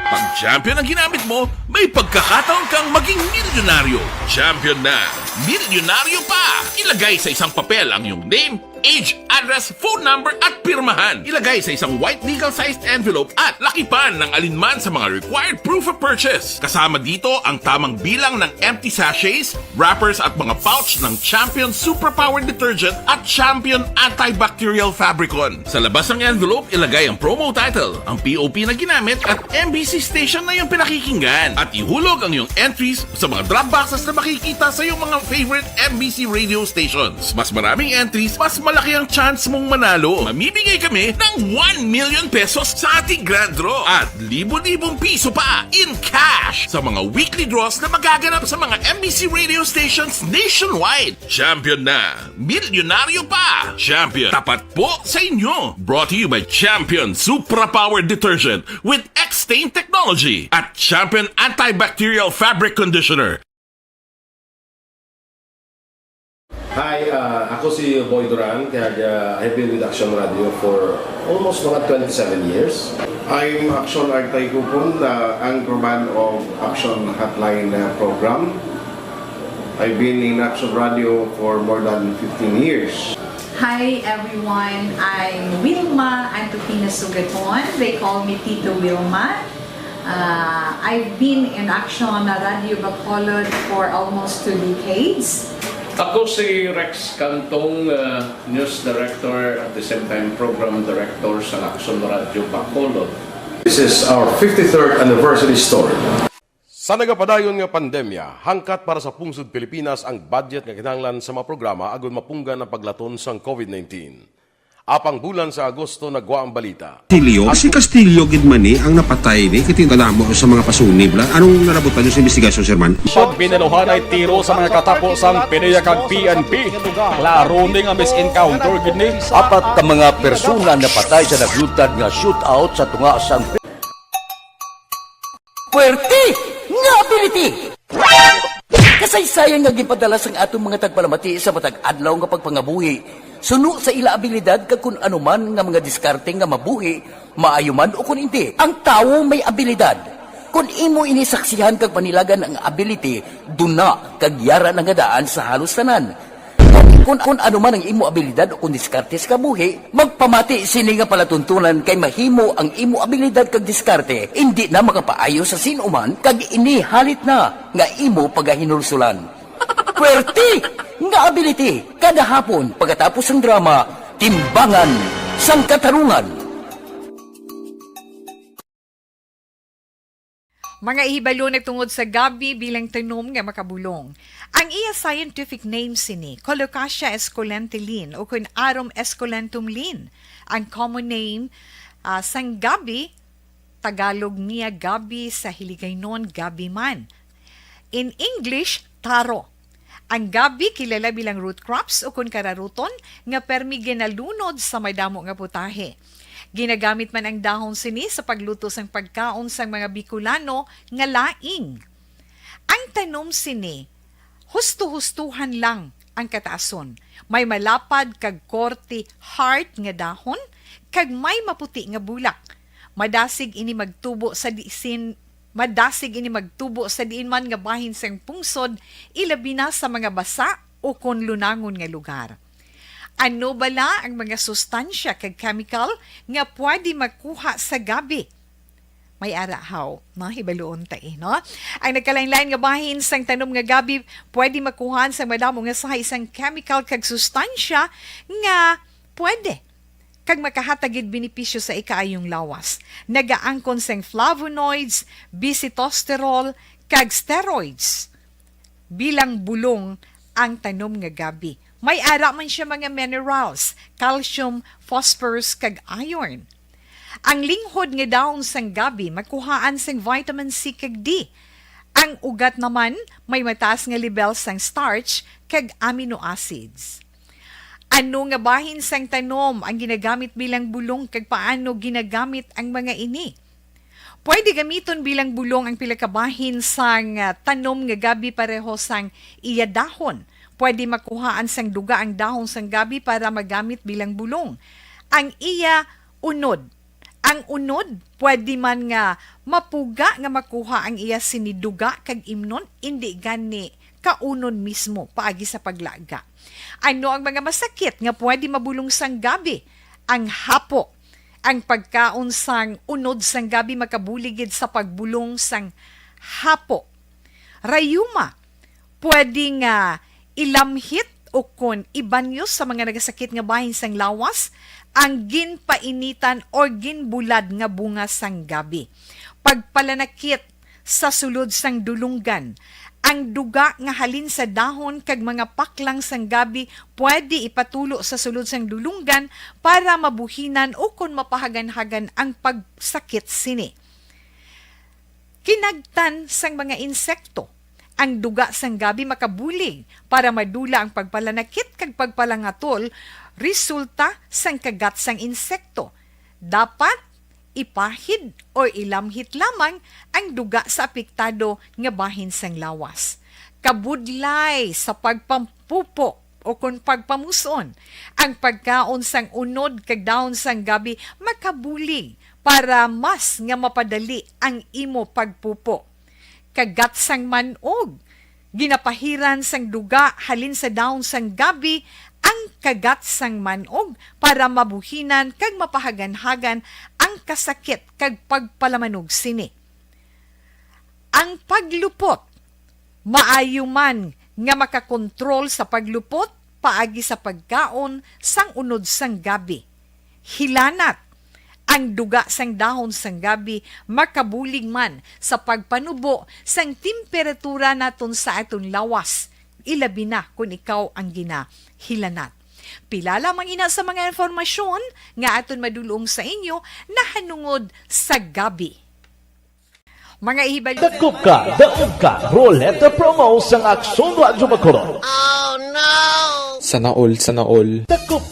Pag champion ang ginamit mo, may pagkakataon kang maging milyonaryo. Champion na, milyonaryo pa! Ilagay sa isang papel ang iyong name, age, address, phone number at pirmahan. Ilagay sa isang white legal-sized envelope at lakipan ng alinman sa mga required proof of purchase. Kasama dito ang tamang bilang ng empty sachets, wrappers at mga pouch ng Champion Superpower Detergent at Champion Antibacterial Fabricon. Sa labas ng envelope, ilagay ang promo title, ang POP na ginamit at MBC station na yung pinakikinggan. At ihulog ang iyong entries sa mga drop boxes na makikita sa iyong mga favorite MBC radio stations. Mas maraming entries, mas malaki ang chance mong manalo. Mamimigay kami ng 1 million pesos sa ating grand draw at libo-libong piso pa in cash sa mga weekly draws na magaganap sa mga MBC radio stations nationwide. Champion na, milyonaryo pa. Champion, tapat po sa inyo. Brought to you by Champion Superpower Detergent with X-Stain Technology at Champion Antibacterial Fabric Conditioner. Hi, ako si Boy Duran, kaya I've been with Action Radio for almost mga 27 years. I'm Action Artay Kupon, anchorman of Action Hotline program. I've been in Action Radio for more than 15 years. Hi everyone, I'm Wilma Antofina Sugaton. They call me Tito Wilma. I've been in Action Radio Bacolod for almost 2 decades. Ako si Rex Cantong, News Director at the same time Program Director sa Action Radio Bacolod. This is our 53rd anniversary story. Sa nagapadayon nga pandemya, hangkat para sa pungsod Pilipinas ang budget nga kinahanglan sa mga programa agon mapunggan ang paglaton sang COVID-19. Apang bulan sa Agosto nagwa ang balita. Castillo, si Castillo gidmani ang napatay ni kitingkalamo sa mga pasunib la. Anong narabutan niyo sa investigasyon, Sir Man? Siyang binaluhan ay tiro sa mga katapos ang PNP kag PNP. Klaro ni nga misencounter gid ni. Apat ka mga persona na patay sa naglutad nga shootout sa tunga sang Puerte nga ability. Kasaysayan nga gipadala sang atong mga tagpalamati sa matag adlaw nga pagpangabuhi. Suno sa ila abilidad kag kun anuman nga mga diskarte nga mabuhi, maayo man o kun hindi. Ang tawo may abilidad. Kung imo inisaksihan kag panilagan ang ability, duna kag yara nga daan sa halos tanan. Kung anuman ang imo abilidad o kun diskarte sa kabuhi, magpamati sini nga palatuntunan kay mahimo ang imo abilidad kag diskarte, hindi na makapaayo sa sinuman kag ini halit na nga imo pagahinulsulan. Puwerte nga ability kada hapon pagkatapos ng drama Timbangan sang Katarungan. Mga ihibalo nagtungod sa gabi bilang tanom nga makabulong. Ang iya scientific name sini, Colocasia esculentilin o kun Arum esculentum lin. Ang common name sang gabi, Tagalog niya gabi, sa Hiligaynon gabi man. In English, taro. Ang gabi kilala bilang root crops o kun kararuton nga permi ginalunod sa may damo nga putahe. Ginagamit man ang dahon sini sa pagluto sang pagkaon sang mga Bicolano nga laing. Ang tanom sini, husto-hustuhan lang ang kataason. May malapad kag korte hard nga dahon kag may maputi nga bulak. Madasig ini magtubo sa diin man nga bahin sang pungsod, ilabi na sa mga basa o kon lunangon nga lugar. Ano bala ang mga sustansya kag chemical nga pwede makuha sa gabi? May arahaw, no? Hibaluon tayo, no? Ang nagkalain-lain nga bahin sang tanom nga gabi, pwede makuhaan sa madamo nga sa isang chemical kag sustansya nga pwede kag makahatagid benepisyo sa ikaayong lawas. Nagaangkon sang flavonoids, bisitosterol, kag steroids. Bilang bulong ang tanom nga gabi. May ara man siya mga minerals, calcium, phosphorus, kag iron. Ang linghod nga dahon sang gabi, makuhaan sang vitamin C kag D. Ang ugat naman, may mataas nga level sang starch kag amino acids. Ano nga bahin sang tanom ang ginagamit bilang bulong kag paano ginagamit ang mga ini? Pwede gamiton bilang bulong ang pila ka bahin sang tanom nga gabi pareho sang iya dahon. Pwede makuhaan sang duga ang dahon sang gabi para magamit bilang bulong. Ang iya unod. Ang unod, pwede man nga mapuga nga makuha ang iya siniduga kag imnon, hindi gani kaunod mismo paagi sa paglaga. Ano ang mga masakit nga pwede mabulong sang gabi? Ang hapo. Ang pagkaon sang unod sang gabi makabuligid sa pagbulong sang hapo. Rayuma. Pwede nga ilamhit o kon ibanyo sa mga nagasakit nga bahin sang lawas ang ginpainitan o ginbulad nga bunga sang gabi. Pagpalanakit sa sulod sang dulunggan, ang duga nga halin sa dahon kag mga paklang sang gabi pwede ipatulo sa sulod sang dulunggan para mabuhinan o kon mapahagan-hagan ang pagsakit sini. Kinagtan sang mga insekto. Ang duga sang gabi makabulig para madula ang pagpalanakit kag pagpalangatol resulta sang kagat sang insekto. Dapat ipahid o ilamhit lamang ang duga sa apektado nga bahin sang lawas. Kabudlay sa pagpampupo o kung pagpamuson, ang pagkaon sang unod kag dahon sang gabi makabulig para mas nga mapadali ang imo pagpupo. Kagat sang manog, ginapahiran sang duga halin sa dahon sang gabi ang kagat sang manog para mabuhinan kag mapahagan-hagan ang kasakit kag pagpalamanog sini. Ang paglupot, maayo man nga makakontrol sa paglupot paagi sa pagkaon sang unod sang gabi. Hilanat, ang duga sang dahon sang gabi makabulig man sa pagpanubo sang temperatura naton sa aton lawas. Ilabi na kung ikaw ang ginahilanat. Pila lamang ina sa mga informasyon nga aton madulong sa inyo na hanungod sa gabi. Mga ihibal... Daog ka, Roleta Promo sang Aksyon Radyo Bacolod. Sana all. Daog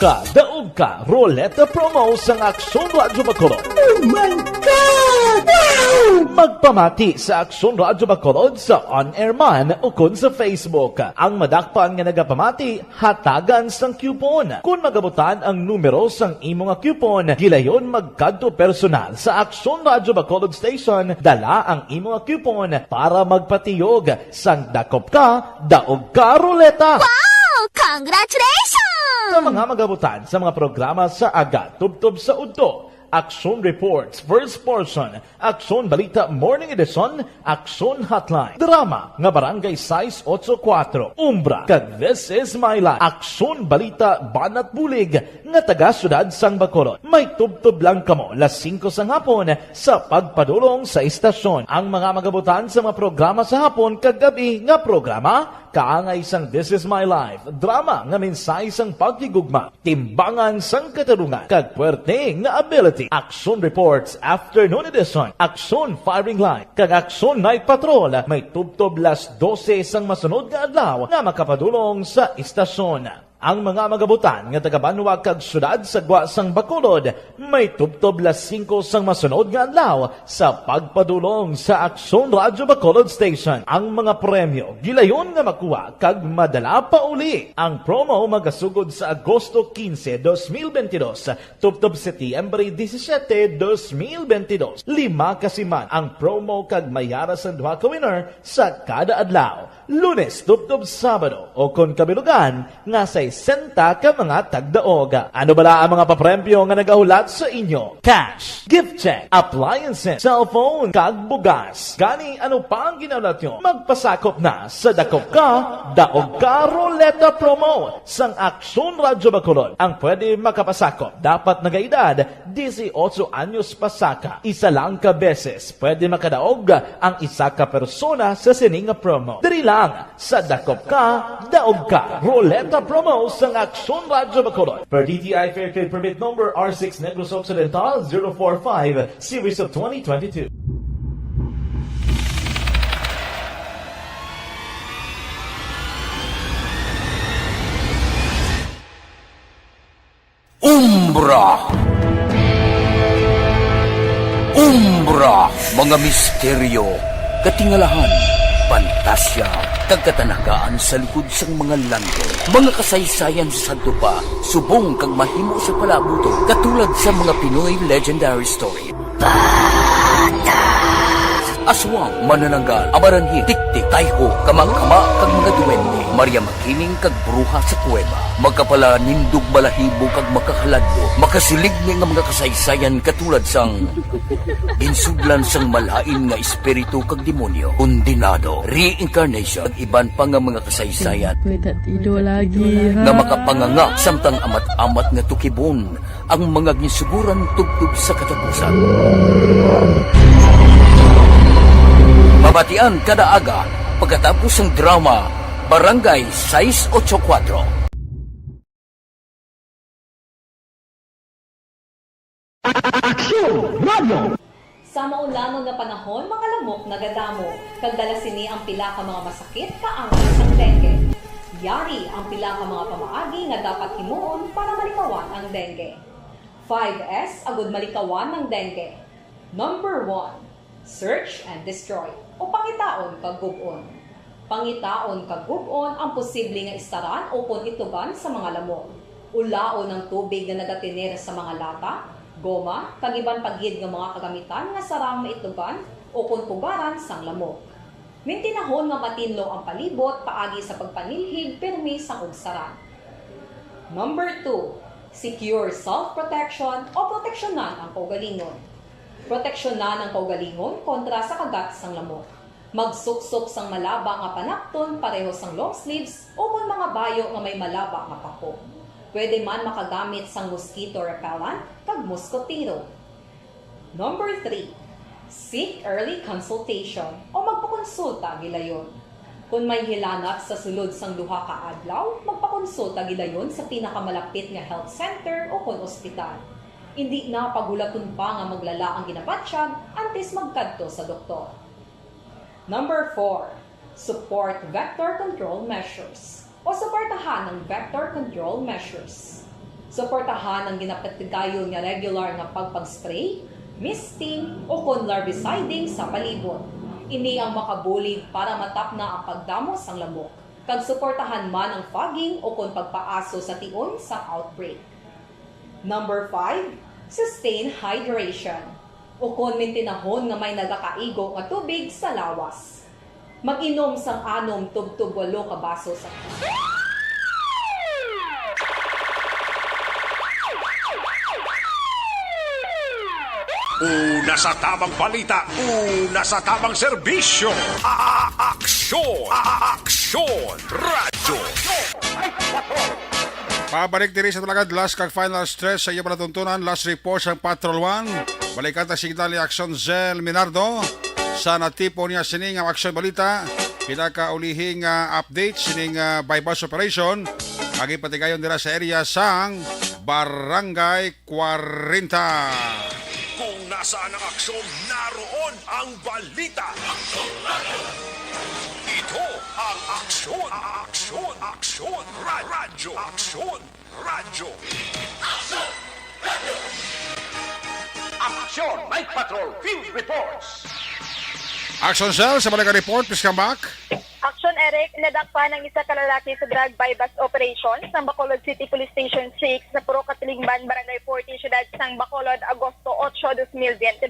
ka, Roleta Promo sang Aksyon Radyo Bacolod. Oh my God! Wow! Magpamati sa Aksyon Radyo Bacolod sa on-air man o kun sa Facebook. Ang madakpan nga nagapamati, hatagan sang coupon. Kung magabutan ang numero sang imo nga coupon, gilayon magkadto personal sa Aksyon Radyo Bacolod Station, dala ang imo nga coupon para magpatiyog sang dakop ka, daog ka, Roleta. Wow! Congratulations! Sa mga magabutan sa mga programa sa Aga, Tubtob sa Udto, Aksyon Reports, First Portion, Aksyon Balita Morning Edition, Aksyon Hotline, Drama nga Barangay 684, Umbra, kag This Is My Life, Aksyon Balita Banat Bulig nga taga Syudad Sang Bacolod. May tubtob lang kamo las 5 sang hapon sa pagpadulong sa istasyon. Ang mga magabutan sa mga programa sa hapon kag gabi nga programa kaangay sang This Is My Life, drama nga mensahe sang pagtigugma, timbangan sang katarungan, kag puwerte nga ability. Aksyon Reports Afternoon Edition, Aksyon Firing Line, kag Aksyon Night Patrol, may tubtob las 12 sang masunod nga adlaw nga makapadulong sa istasyon. Ang mga magabutan nga taga-Banwa kag syudad sa Gwa sang Bacolod, may tubtob las 5 sang masunod nga adlaw sa pagpadulong sa Aksyon Radyo Bacolod Station. Ang mga premyo gilayon nga makuha kag madala pa uli. Ang promo magasugod sa Agosto 15, 2022, tubtob Setyembre 17, 2022. 5 kasiman ang promo kag mayara sa 2 ka winner sa kada adlaw. Lunes, tubtob Sabado o kon kabilugan nga sa 60 ka mga tagdaog. Ano bala ang mga papremyo nga nagahulat sa inyo? Cash, gift check, appliances, cellphone, kag bugas. Gani ano pa ang ginahulat nyo? Magpasakop na sa Dakop Ka, Daog Ka Roleta Promo sang Aksyon Radyo Bacolod. Ang pwede makapasakop dapat nagaedad 18 anyos pasaka. Isa lang ka beses pwede makadaog ang isa ka persona sa sining promo. Diri lang sa Dakop Ka, Daog Ka Roleta Promo sang Aksyon Radyo Bacolod. Per DTI Fair Trade Permit Number R6 Negros Occidental 045 Series of 2022. Umbra, mga misteryo, katingalahan, pantasya, kagkatanagaan sa likod sang mga lando, mga kasaysayan sa santupa, subong kag mahimo sa palabuto, katulad sa mga Pinoy legendary story. Aswang, manananggal, amaranhi, tiktik, tayho, kamangkama, kag mga duwende, Maria Makining kag bruha sa kuweba, magkapala nindog balahibo kag makahaladlo, makasilig ni nga mga kasaysayan katulad sang ginsudlan sang malain nga espiritu kag demonyo, kondinado, reincarnation, kag iban pa nga mga kasaysayan nga makapanganga samtang amat-amat nga tukibon ang mga ginsuguran tugtog sa katapusan. Mabatian kada aga pagkatapos ng drama Barangay 684. Aksyon Radio! Sa maulamang nga panahon, mga lamok nagadamo, kagdala sini ang pila ka mga masakit kaangay sang dengue. Yari ang pila ka mga pamaagi nga dapat himuon para malikawan ang dengue. 5S agud malikawan ng dengue. Number 1, search and destroy o pangitaon kag gub-on. Pangitaon kag gub-on ang posible nga istaran o kon itugan sa mga lamok. Ulaon ng tubig na nagatinera sa mga lata, goma, kag iban pagyid nga mga kagamitan nga sarang maitugan o kon pugaran sang lamok. Mintinahon nga matinlo ang palibot paagi sa pagpanilhig permi sang ugsaran. Number 2, secure self-protection o proteksyonan ang kaugalingon. Proteksyonan ang kaugalingon kontra sa kagat sang lamok. Magsuksok sang malaba nga panakton pareho sang long sleeves o kung mga bayo nga may malaba nga pako. Pwede man makagamit sang mosquito repellent kag mosquitero. Number 3, seek early consultation o magpakonsulta gilayon. Kung may hilanat sa sulod sang duha ka adlaw, magpakonsulta gidayon sa pinakamalapit nga health center o kon ospital. Hindi na pagulaton pa nga maglala ang ginabatsyag antes magkadto sa doktor. Number 4. Support vector control measures o suportahan ng vector control measures. Suportahan ang ginapatigayon nga regular nga pagpag-spray, misting o kon larviciding sa palibot. Ini ang makabulig para matap na ang pagdamo sang lamok. Kag suportahan man ang fogging o kon pagpaaso sa tion sa outbreak. Number 5, sustain hydration. O kon mintinahon nga may nagakaigo nga tubig sa lawas. Mag-inom sang 6 tub-tub 8 ka baso sa Una sa tamang balita, una sa tamang serbisyo. Aksyon! Aksyon! Radyo! Pabalik diri sa tulagad, last kag final stress sa iyo panatuntunan, last report sa Patrol 1. Balikan ta signal ni Aksyon Zel Minardo. Sa natipo niya sining ang aksyon balita, pinakaulihing update sining by bus operation. Agi patigayon dira sa area sang Barangay 40. Kung nasaan ang aksyon, naroon ang balita. Ito ang aksyon. Aksyon. Aksyon. Radyo. Aksyon. Radyo. Aksyon Night Patrol Field Reports. Action Cell, sa balikan report, please come back. Aksyon Eric, nadakpan ng isa kalalaki sa drug bypass operation sa Bacolod City Police Station 6 sa Puro Katilingban, Barangay 40, Siyudad sang Bacolod, Agosto 8, 2022.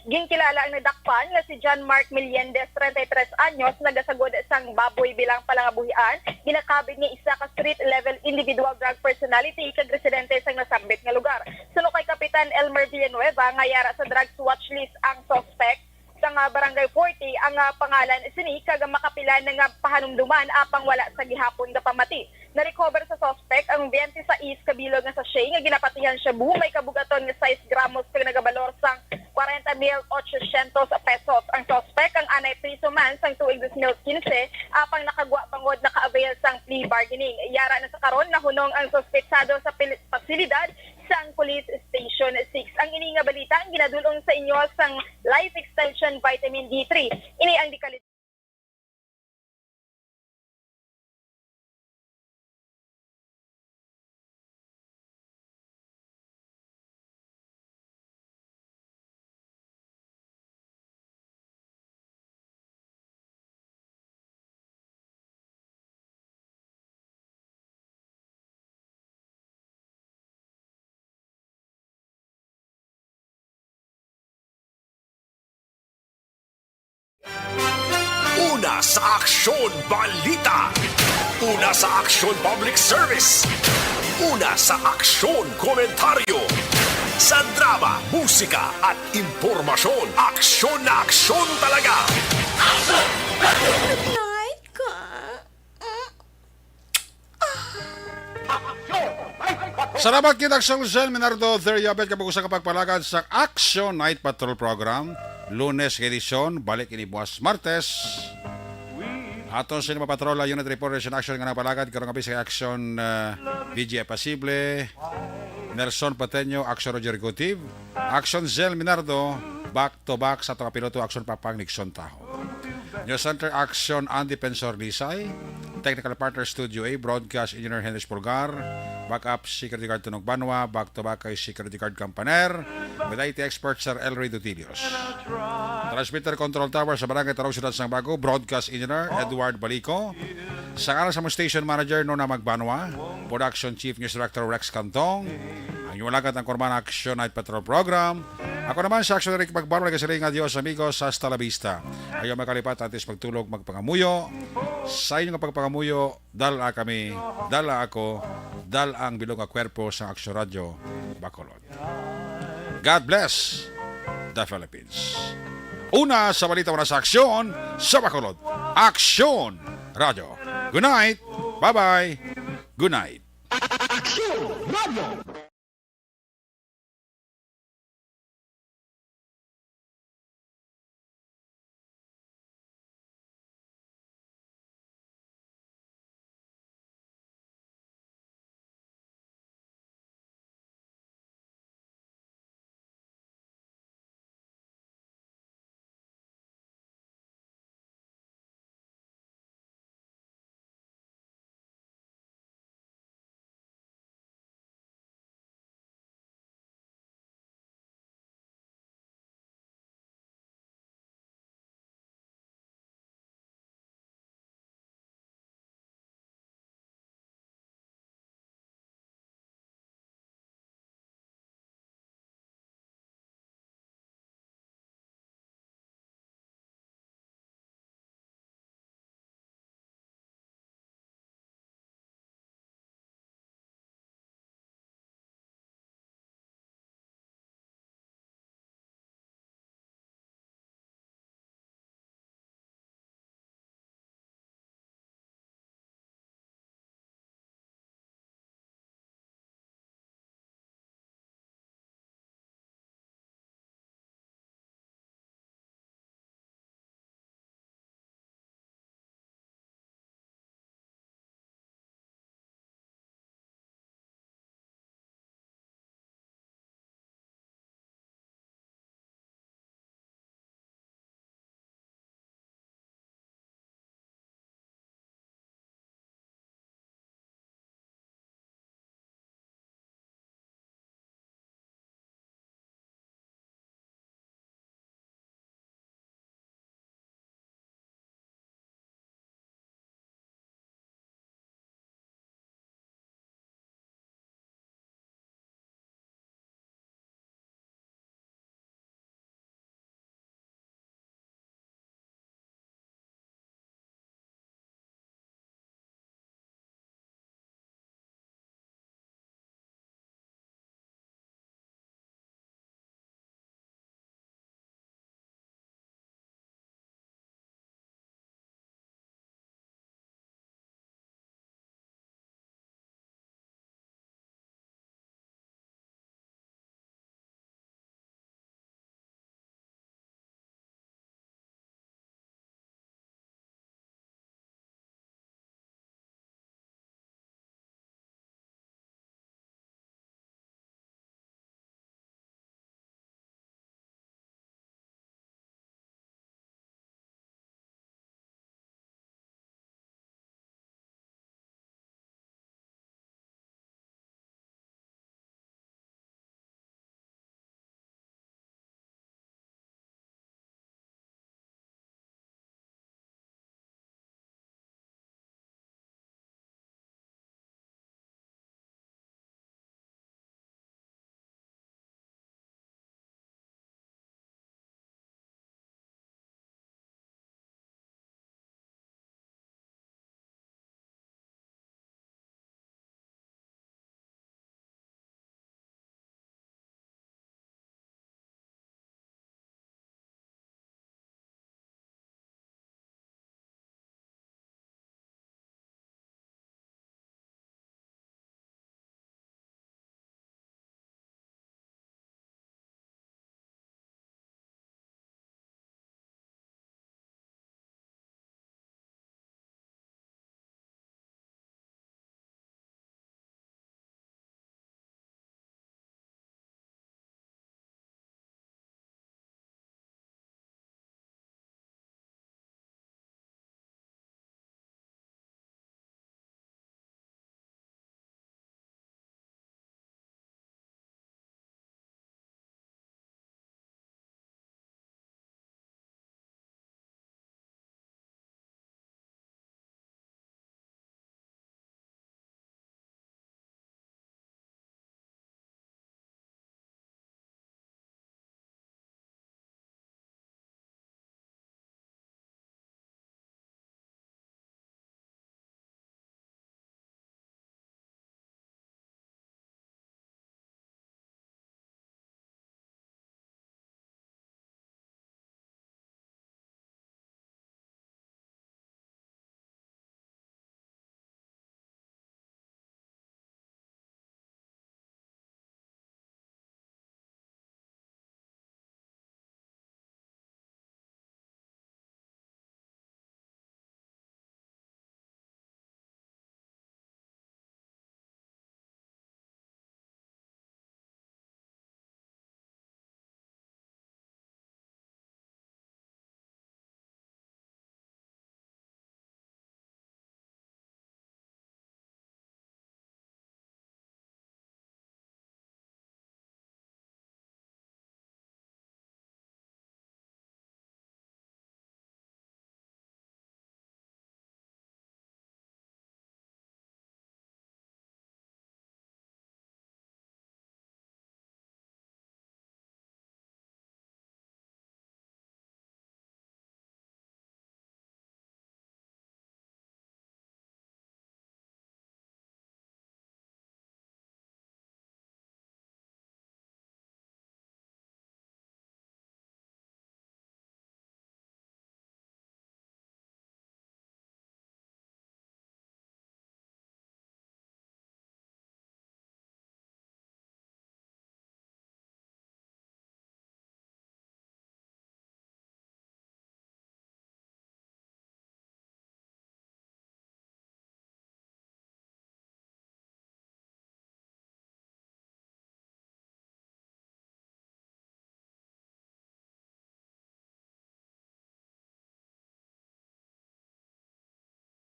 Ginkilala ang nadakpan nga si John Mark Meliendez, 33 anyos, nagasagod sang baboy bilang palangabuhian, ginakabit nga isa ka street-level individual drug personality kag residente sang nasambit nga lugar. Suno kay Kapitan Elmer Villanueva, nga yara sa drugs watch list ang suspect sa Barangay 40 ang pangalan sini kag makapilan nga pahanumduman apang wala sa gihapon nga pamati. Na-recover sa suspect ang 26 kabilog nga sachet nga ginapatihan siya buo may kabugaton nga 6 gramos kag nagabalor sang 40,800 pesos. Ang suspect ang anay priso man sang tuig 2015 apang nakagwa pangod naka-avail sang plea bargaining. Yara na sa karon nahunong ang suspetsado sa pasilidad sang Police Station 6. Ang ini nga balita ang ginadulong sa inyo sang Life Extension Vitamin D3. Ini ang dikalit Una sa Aksyon Balita. Una sa Aksyon Public Service. Una sa Aksyon Komentaryo. Sa drama, musika at impormasyon. Aksyon na aksyon talaga. Night ka. Salamat kita Aksyon Zel Minardo. There you have it. Kapag-usa kapag palagad sa Action Night Patrol Program. Lunes edisyon, balik ini buwas Martes. Aton sa mga patrola, unit reporters in action nga napalagad. Karong kapi sa action DJ Pasible, Nelson Pateño, Action Roger Gotiv, Action Zel Minardo, back to back sa itong kapiloto, Action Papang Nixon Taho. News Center Action Andy Pensor Lisay, Technical Partner Studio A, Broadcast Engineer Henry Pulgar, Backup Security Guard Tunog Banwa, back to back kay Security Guard Campaner, with IT expert Sir Elray Dutilios. Transmitter Control Tower sa Barangay Tarong Ciudad Sang Bago, Broadcast Engineer Edward Balico, sa kanan sa Station Manager Nona Magbanwa, Production Chief News Director Rex Cantong, ang iwalagat ng Korman Action Night Patrol Program. Ako naman sa Action Eric Magbanwa, nagkasiring adios amigos, hasta la vista. Ayaw makalipat atis magtulog, magpangamuyo. Sa inyong pagpangamuyo, dala kami, dala ako, dala ang bilog na kwerpo sa Action Radio Bacolod. God bless the Philippines. Una sa balita muna sa Aksyon sa Bacolod. Aksyon Radio. Good night. Bye-bye. Good night. Aksyon Radio.